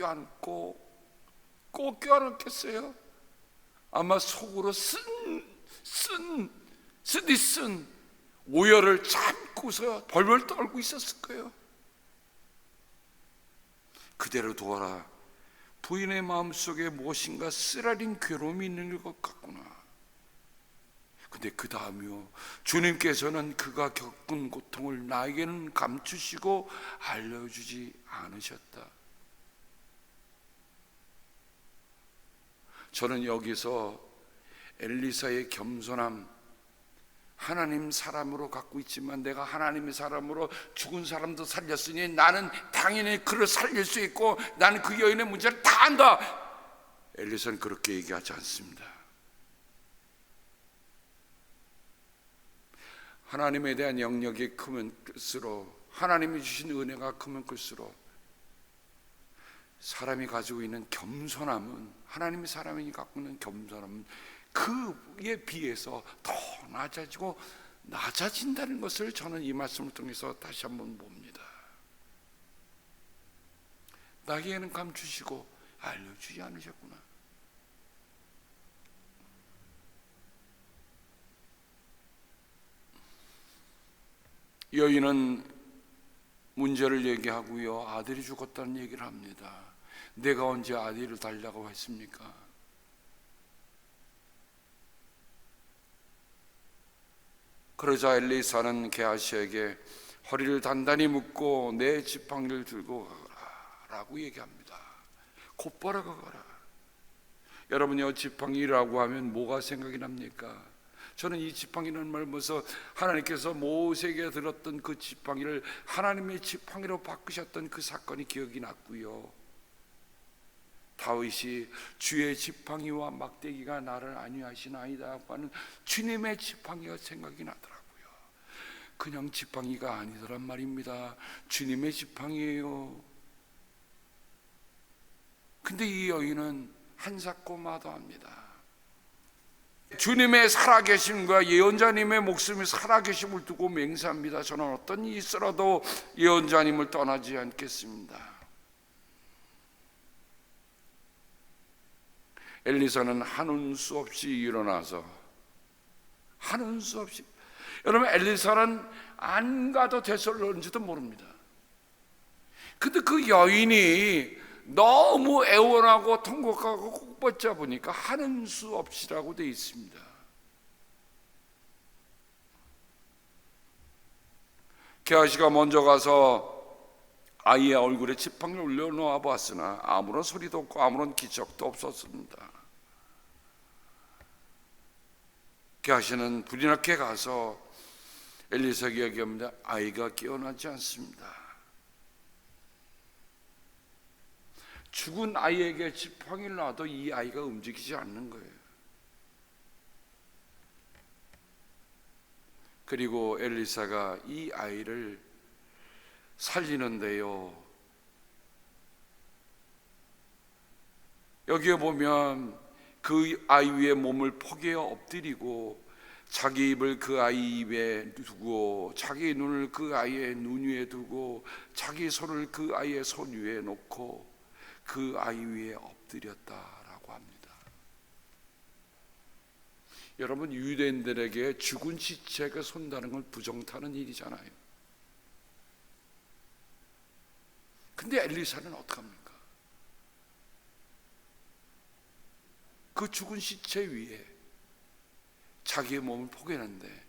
껴안겠어요? 아마 속으로 쓰디쓴 오열을 참고서 벌벌 떨고 있었을 거예요. 그대로 두어라. 부인의 마음속에 무엇인가 쓰라린 괴로움이 있는 것 같구나. 근데 그 다음이요, 주님께서는 그가 겪은 고통을 나에게는 감추시고 알려주지 않으셨다. 저는 여기서 엘리사의 겸손함, 하나님 사람으로 갖고 있지만 내가 하나님의 사람으로 죽은 사람도 살렸으니 나는 당연히 그를 살릴 수 있고 나는 그 여인의 문제를 다 안다. 엘리사는 그렇게 얘기하지 않습니다. 하나님에 대한 영역이 크면 클수록, 하나님이 주신 은혜가 크면 클수록 사람이 가지고 있는 겸손함은, 하나님의 사람이 갖고 있는 겸손함은 그에 비해서 더 낮아지고 낮아진다는 것을 저는 이 말씀을 통해서 다시 한번 봅니다. 나에게는 감추시고 알려주지 않으셨구나. 여인은 문제를 얘기하고요, 아들이 죽었다는 얘기를 합니다. 내가 언제 아들을 달라고 했습니까? 그러자 엘리사는 게하시에게 허리를 단단히 묶고 내 지팡이를 들고 가라 라고 얘기합니다. 곧바로 가라. 여러분요, 지팡이라고 하면 뭐가 생각이 납니까? 저는 이 지팡이라는 말 보면서 하나님께서 모세에게 들었던 그 지팡이를 하나님의 지팡이로 바꾸셨던 그 사건이 기억이 났고요, 다윗이 주의 지팡이와 막대기가 나를 안위하시나이다 하는 주님의 지팡이가 생각이 나더라고요. 그냥 지팡이가 아니더란 말입니다. 주님의 지팡이에요. 근데 이 여인은 한사코마도합니다. 주님의 살아계심과 예언자님의 목숨이 살아계심을 두고 맹세합니다. 저는 어떤 일이 있어도 예언자님을 떠나지 않겠습니다. 엘리사는 하는 수 없이 일어나서, 하는 수 없이, 여러분 엘리사는 안 가도 됐을런지도 모릅니다. 근데 그 여인이 너무 애원하고 통곡하고 꼭 보니까 하는 수 없이라고 되어 있습니다. 게하시가 먼저 가서 아이의 얼굴에 지팡이를 올려놓아 보았으나 아무런 소리도 없고 아무런 기적도 없었습니다. 게하시는 불이 나게 가서 엘리사에게 얘기합니다. 아이가 깨어나지 않습니다. 죽은 아이에게 지팡이를 놔도 이 아이가 움직이지 않는 거예요. 그리고 엘리사가 이 아이를 살리는데요, 여기에 보면 그 아이 위에 몸을 포개어 엎드리고 자기 입을 그 아이 입에 두고 자기 눈을 그 아이의 눈 위에 두고 자기 손을 그 아이의 손 위에 놓고 그 아이 위에 엎드렸다라고 합니다. 여러분, 유대인들에게 죽은 시체가 손다는 건 부정타는 일이잖아요. 근데 엘리사는 어떡합니까? 그 죽은 시체 위에 자기의 몸을 포개는데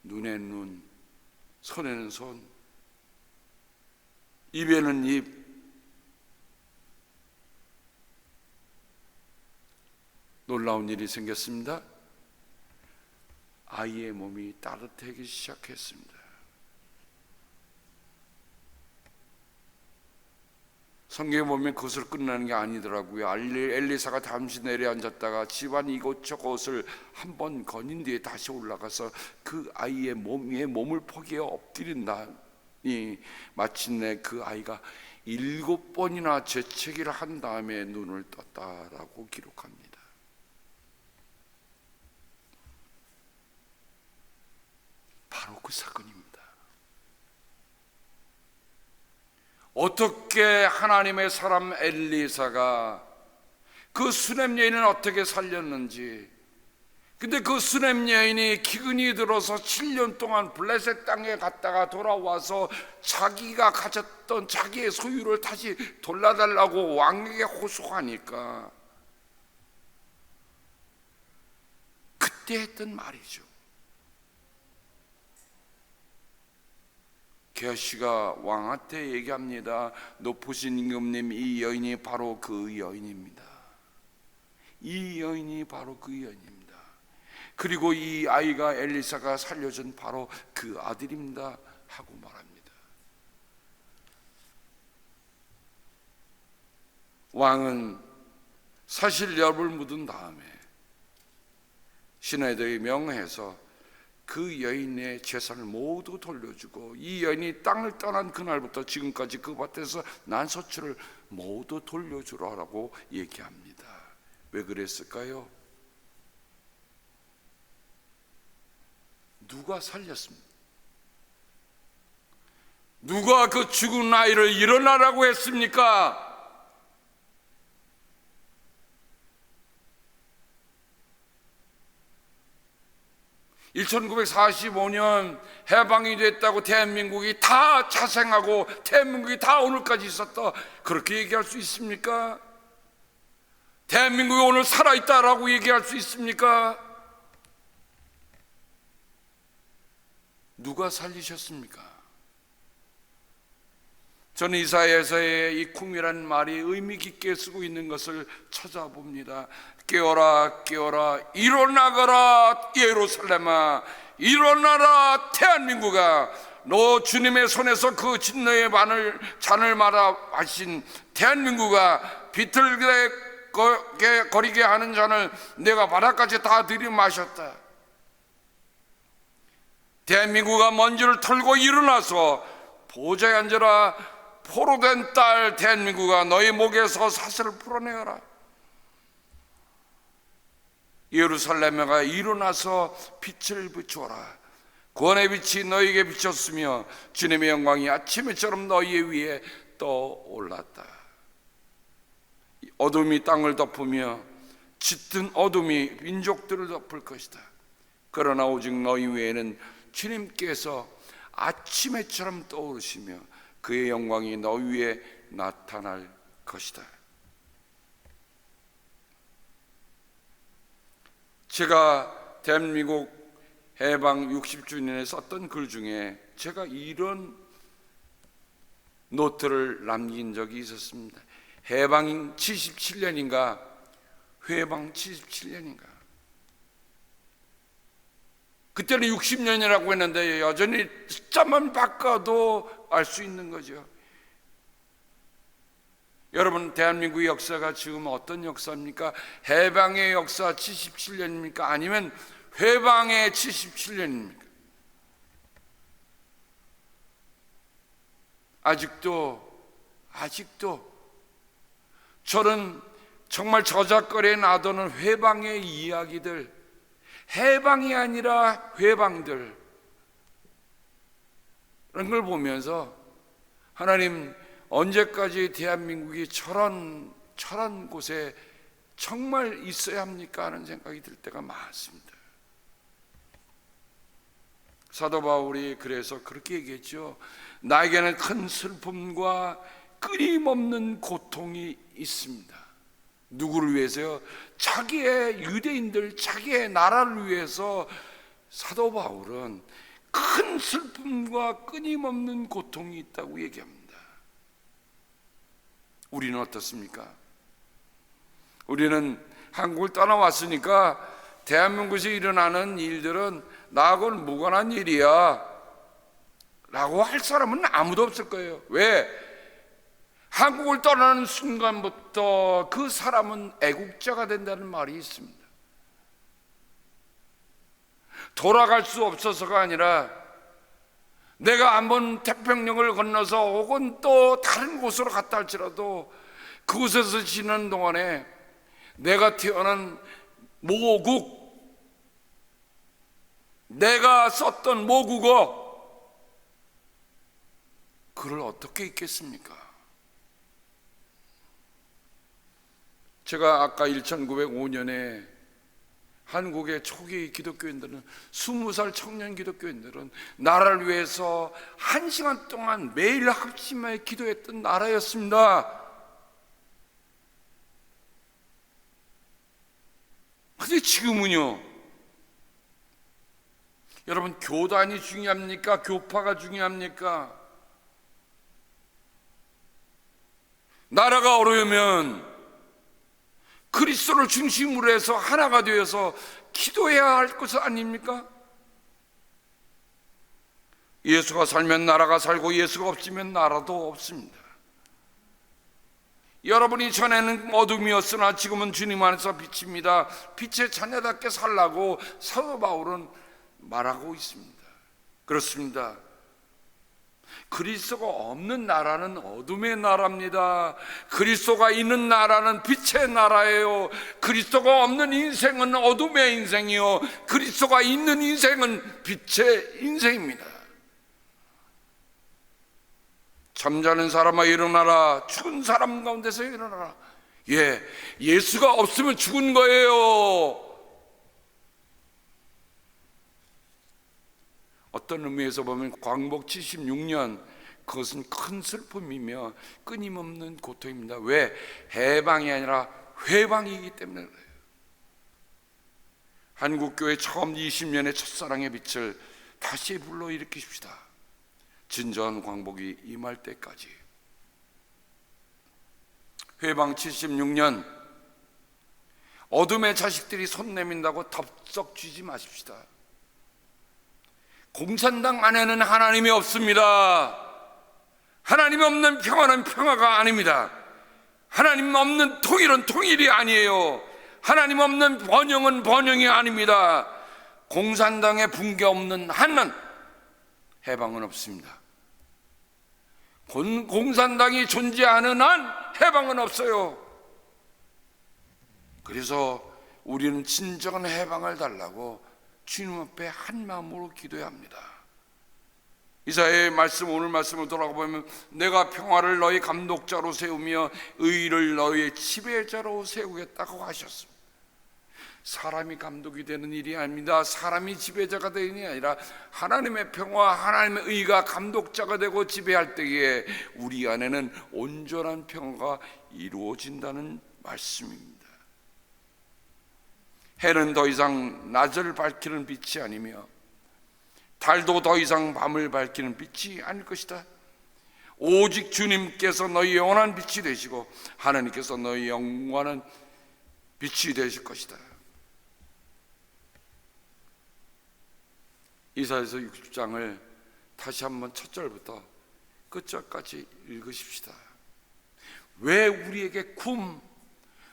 눈에는 눈, 손에는 손, 입에는 입, 놀라운 일이 생겼습니다. 아이의 몸이 따뜻해지기 시작했습니다. 성경에 보면 그것으로 끝나는 게 아니더라고요. 엘리사가 잠시 내려앉았다가 집안 이곳저곳을 한번 거닌 뒤에 다시 올라가서 그 아이의 몸 위에 몸을 포개어 엎드린다니 마침내 그 아이가 7번이나 재채기를 한 다음에 눈을 떴다라고 기록합니다. 바로 그 사건입니다. 어떻게 하나님의 사람 엘리사가 그 수냄 여인을 어떻게 살렸는지, 근데 그 수냄 여인이 기근이 들어서 7년 동안 블레셋 땅에 갔다가 돌아와서 자기가 가졌던 자기의 소유를 다시 돌려달라고 왕에게 호소하니까 그때 했던 말이죠. 게하시가 왕한테 얘기합니다. 높으신 임금님, 이 여인이 바로 그 여인입니다. 이 여인이 바로 그 여인입니다. 그리고 이 아이가 엘리사가 살려준 바로 그 아들입니다 하고 말합니다. 왕은 사실여부를 묻은 다음에 시내들이 명해서 그 여인의 재산을 모두 돌려주고, 이 여인이 땅을 떠난 그날부터 지금까지 그 밭에서 난 서출을 모두 돌려주라고 얘기합니다. 왜 그랬을까요? 누가 살렸습니까? 누가 그 죽은 아이를 일어나라고 했습니까? (1945년) 해방이 됐다고 대한민국이 다 자생하고 대한민국이 다 오늘까지 있었다, 그렇게 얘기할 수 있습니까? 대한민국이 오늘 살아있다라고 얘기할 수 있습니까? 누가 살리셨습니까? 저는 이사야서의 이 쿵이라는 말이 의미 깊게 쓰고 있는 것을 찾아봅니다. 깨어라 깨어라 일어나거라 예루살렘아, 일어나라 대한민국아, 너 주님의 손에서 그 진노의 잔을 말아 마신 대한민국아, 비틀게 거리게 하는 잔을 내가 바닥까지 다 들이마셨다. 대한민국아, 먼지를 털고 일어나서 보좌에 앉으라. 포로된 딸 대한민국아, 너희 목에서 사슬을 풀어내어라. 예루살렘아, 일어나서 빛을 비추어라. 구원의 빛이 너희에게 비쳤으며 주님의 영광이 아침에처럼 너희 위에 떠올랐다. 어둠이 땅을 덮으며 짙은 어둠이 민족들을 덮을 것이다. 그러나 오직 너희 위에는 주님께서 아침에처럼 떠오르시며 그의 영광이 너희 위에 나타날 것이다. 제가 대한민국 해방 60주년에 썼던 글 중에 제가 이런 노트를 남긴 적이 있었습니다. 해방 77년인가 회방 77년인가, 그때는 60년이라고 했는데 여전히 숫자만 바꿔도 알 수 있는 거죠. 여러분, 대한민국의 역사가 지금 어떤 역사입니까? 해방의 역사 77년입니까? 아니면 회방의 77년입니까? 아직도 저는 정말 저작거리에 놔두는 회방의 이야기들, 해방이 아니라 회방들, 이런 걸 보면서 하나님, 언제까지 대한민국이 저런 곳에 정말 있어야 합니까 하는 생각이 들 때가 많습니다. 사도 바울이 그래서 그렇게 얘기했죠. 나에게는 큰 슬픔과 끊임없는 고통이 있습니다. 누구를 위해서요? 자기의 유대인들, 자기의 나라를 위해서 사도 바울은 큰 슬픔과 끊임없는 고통이 있다고 얘기합니다. 우리는 어떻습니까? 우리는 한국을 떠나왔으니까 대한민국에서 일어나는 일들은 나하고는 무관한 일이야 라고 할 사람은 아무도 없을 거예요. 왜? 한국을 떠나는 순간부터 그 사람은 애국자가 된다는 말이 있습니다. 돌아갈 수 없어서가 아니라 내가 한번 태평양을 건너서 혹은 또 다른 곳으로 갔다 할지라도 그곳에서 지내는 동안에 내가 태어난 모국, 내가 썼던 모국어, 그걸 어떻게 읽겠습니까? 제가 아까 1905년에 한국의 초기 기독교인들은 20살 청년 기독교인들은 나라를 위해서 1시간 동안 매일 합심하여 기도했던 나라였습니다. 근데 지금은요, 여러분, 교단이 중요합니까? 교파가 중요합니까? 나라가 어려우면 그리스도를 중심으로 해서 하나가 되어서 기도해야 할 것 아닙니까? 예수가 살면 나라가 살고 예수가 없으면 나라도 없습니다. 여러분이 전에는 어둠이었으나 지금은 주님 안에서 빛입니다. 빛의 자녀답게 살라고 사도 바울은 말하고 있습니다. 그렇습니다. 그리스도가 없는 나라는 어둠의 나라입니다. 그리스도가 있는 나라는 빛의 나라예요. 그리스도가 없는 인생은 어둠의 인생이요, 그리스도가 있는 인생은 빛의 인생입니다. 잠자는 사람아 일어나라, 죽은 사람 가운데서 일어나라. 예수가 없으면 죽은 거예요. 어떤 의미에서 보면 광복 76년, 그것은 큰 슬픔이며 끊임없는 고통입니다. 왜? 해방이 아니라 회방이기 때문에 그래요. 한국교회 처음 20년의 첫사랑의 빛을 다시 불러일으키십시다. 진정한 광복이 임할 때까지. 회방 76년, 어둠의 자식들이 손 내민다고 덥석 쥐지 마십시다. 공산당 안에는 하나님이 없습니다. 하나님 없는 평화는 평화가 아닙니다. 하나님 없는 통일은 통일이 아니에요. 하나님 없는 번영은 번영이 아닙니다. 공산당의 붕괴 없는 한은 해방은 없습니다. 공산당이 존재하는 한 해방은 없어요. 그래서 우리는 진정한 해방을 달라고 주님 앞에 한 마음으로 기도해야 합니다. 이사야의 말씀, 오늘 말씀을 돌아보면 내가 평화를 너희 감독자로 세우며 의를 너희의 지배자로 세우겠다고 하셨습니다. 사람이 감독이 되는 일이 아닙니다. 사람이 지배자가 되는 일이 아니라 하나님의 평화, 하나님의 의가 감독자가 되고 지배할 때에 우리 안에는 온전한 평화가 이루어진다는 말씀입니다. 해는 더 이상 낮을 밝히는 빛이 아니며 달도 더 이상 밤을 밝히는 빛이 아닐 것이다. 오직 주님께서 너희 영원한 빛이 되시고 하나님께서 너희 영원한 빛이 되실 것이다. 이사야서 60장을 다시 한번 첫 절부터 끝절까지 읽으십시다. 왜 우리에게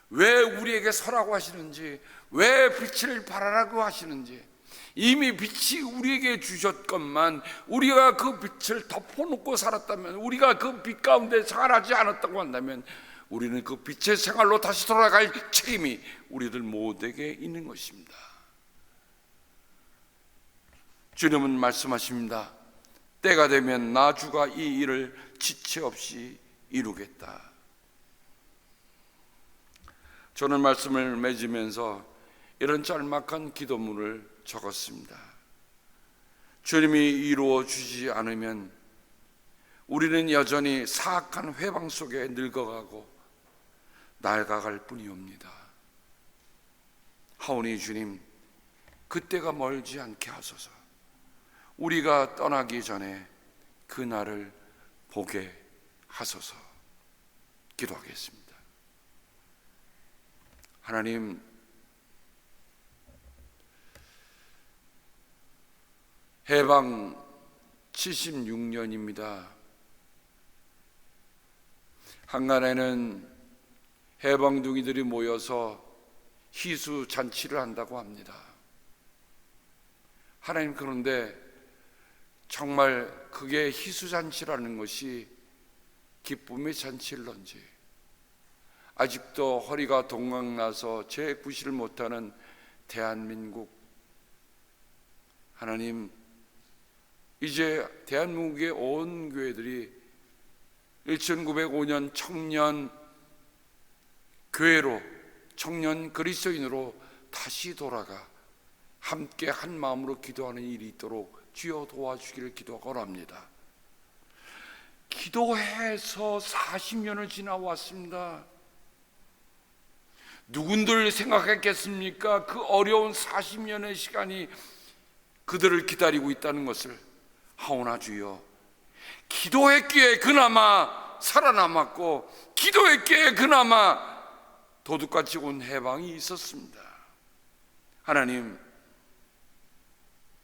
왜 우리에게 서라고 하시는지, 왜 빛을 발하라고 하시는지, 이미 빛이 우리에게 주셨건만 우리가 그 빛을 덮어놓고 살았다면, 우리가 그 빛 가운데 생활하지 않았다고 한다면 우리는 그 빛의 생활로 다시 돌아갈 책임이 우리들 모두에게 있는 것입니다. 주님은 말씀하십니다. 때가 되면 나 주가 이 일을 지체 없이 이루겠다. 저는 말씀을 맺으면서 이런 짤막한 기도문을 적었습니다. 주님이 이루어 주시지 않으면 우리는 여전히 사악한 회방 속에 늙어가고 낡아갈 뿐이옵니다. 하오니 주님, 그때가 멀지 않게 하소서. 우리가 떠나기 전에 그 날을 보게 하소서. 기도하겠습니다. 하나님, 해방 76년입니다. 한간에는 해방둥이들이 모여서 희수 잔치를 한다고 합니다. 하나님, 그런데 정말 그게 희수 잔치라는 것이 기쁨의 잔치일런지, 아직도 허리가 동강나서 재구실을 못하는 대한민국, 하나님, 이제 대한민국의 온 교회들이 1905년 청년 교회로, 청년 그리스도인으로 다시 돌아가 함께 한 마음으로 기도하는 일이 있도록 주여 도와주기를 기도하고 합니다. 기도해서 40년을 지나왔습니다. 누군들 생각했겠습니까? 그 어려운 40년의 시간이 그들을 기다리고 있다는 것을. 하오나 주여, 기도했기에 그나마 살아남았고 기도했기에 그나마 도둑같이 온 해방이 있었습니다. 하나님,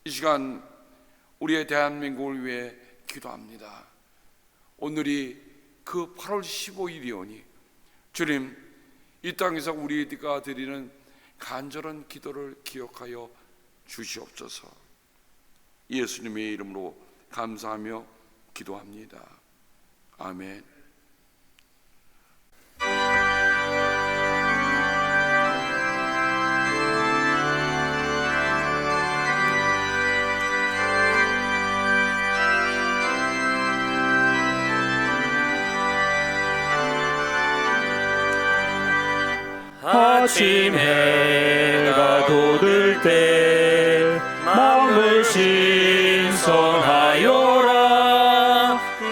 이 시간 우리의 대한민국을 위해 기도합니다. 오늘이 그 8월 15일이오니 주님, 이 땅에서 우리가 드리는 간절한 기도를 기억하여 주시옵소서. 예수님의 이름으로 감사하며 기도합니다. 아멘. 아침 해가 돋을 때 마음을 신성하여라.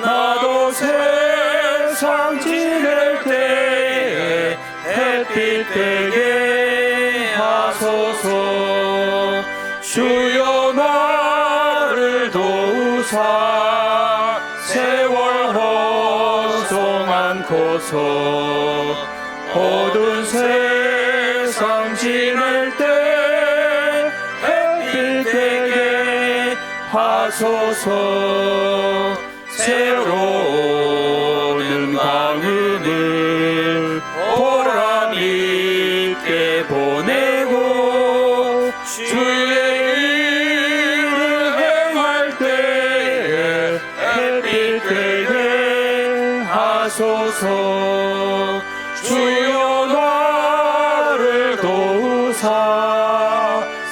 나도 세상 지낼 때 햇빛 되게 하소서. 주여 나를 도우사 세월 허송 않고서 어두운 세상 지낼 때 햇빛 되게 하소서. 새로운 광음을 보람 있게 보내고 주의 일을 행할 때 햇빛 되게 하소서. 주여 나를 도우사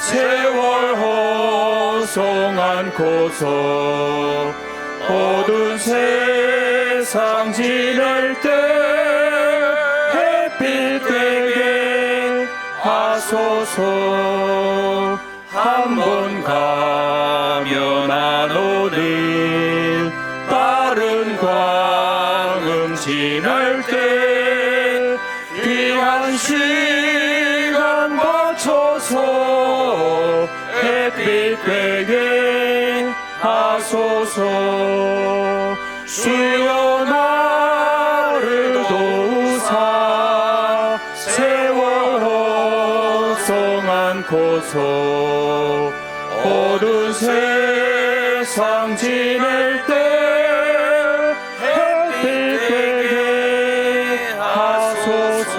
세월 허송 않고서 어두운 세상 지낼 때 햇빛 되게 하소서. 한 번 가면 안 오는 빠른 광음 지날 때 귀한 시간 맞춰서 햇빛 되게 하소서. 주여 나를 도우사 세월 허송 않고서 어두운 세상 지낼 때 햇빛 되게 하소서.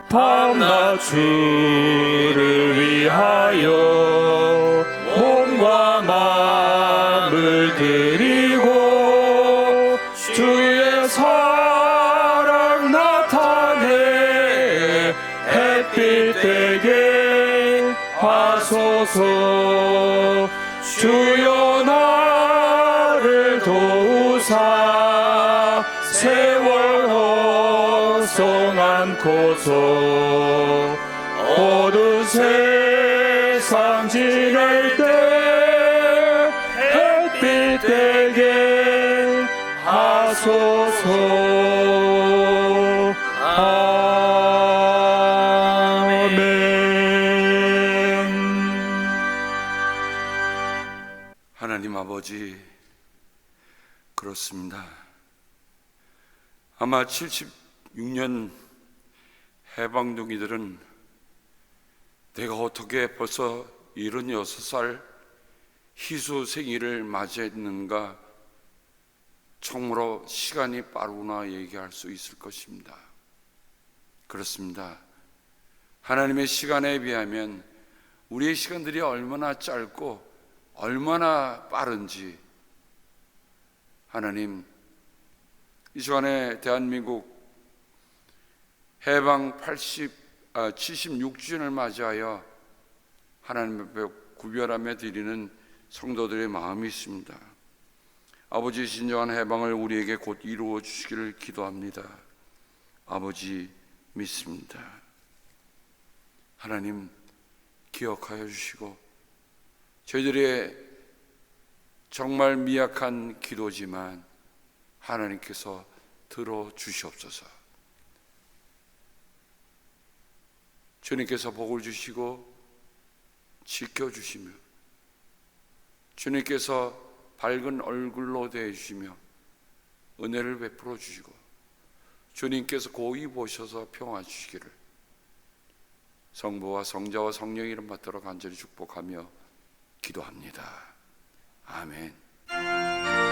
밤낮 주를 위하여 몸과 마음을 드리고 주의 사랑 나타내 햇빛 되게 하소서. 주여 나를 도우사 세월 허송 않고서 어두운 세상 지낼 때 햇빛 되게 하소서. 아멘. 하나님 아버지, 그렇습니다. 아마 76년 해방둥이들은 내가 어떻게 벌써 76살 희소 생일을 맞이했는가, 참으로 시간이 빠르구나 얘기할 수 있을 것입니다. 그렇습니다. 하나님의 시간에 비하면 우리의 시간들이 얼마나 짧고 얼마나 빠른지, 하나님, 이 시간에 대한민국 해방 76주년을 맞이하여 하나님 앞에 구별하며 드리는 성도들의 마음이 있습니다. 아버지, 진정한 해방을 우리에게 곧 이루어 주시기를 기도합니다. 아버지, 믿습니다. 하나님, 기억하여 주시고 저희들의 정말 미약한 기도지만 하나님께서 들어주시옵소서. 주님께서 복을 주시고 지켜주시며 주님께서 밝은 얼굴로 대해주시며 은혜를 베풀어 주시고 주님께서 고이 보셔서 평화 주시기를 성부와 성자와 성령의 이름 받들어 간절히 축복하며 기도합니다. 아멘.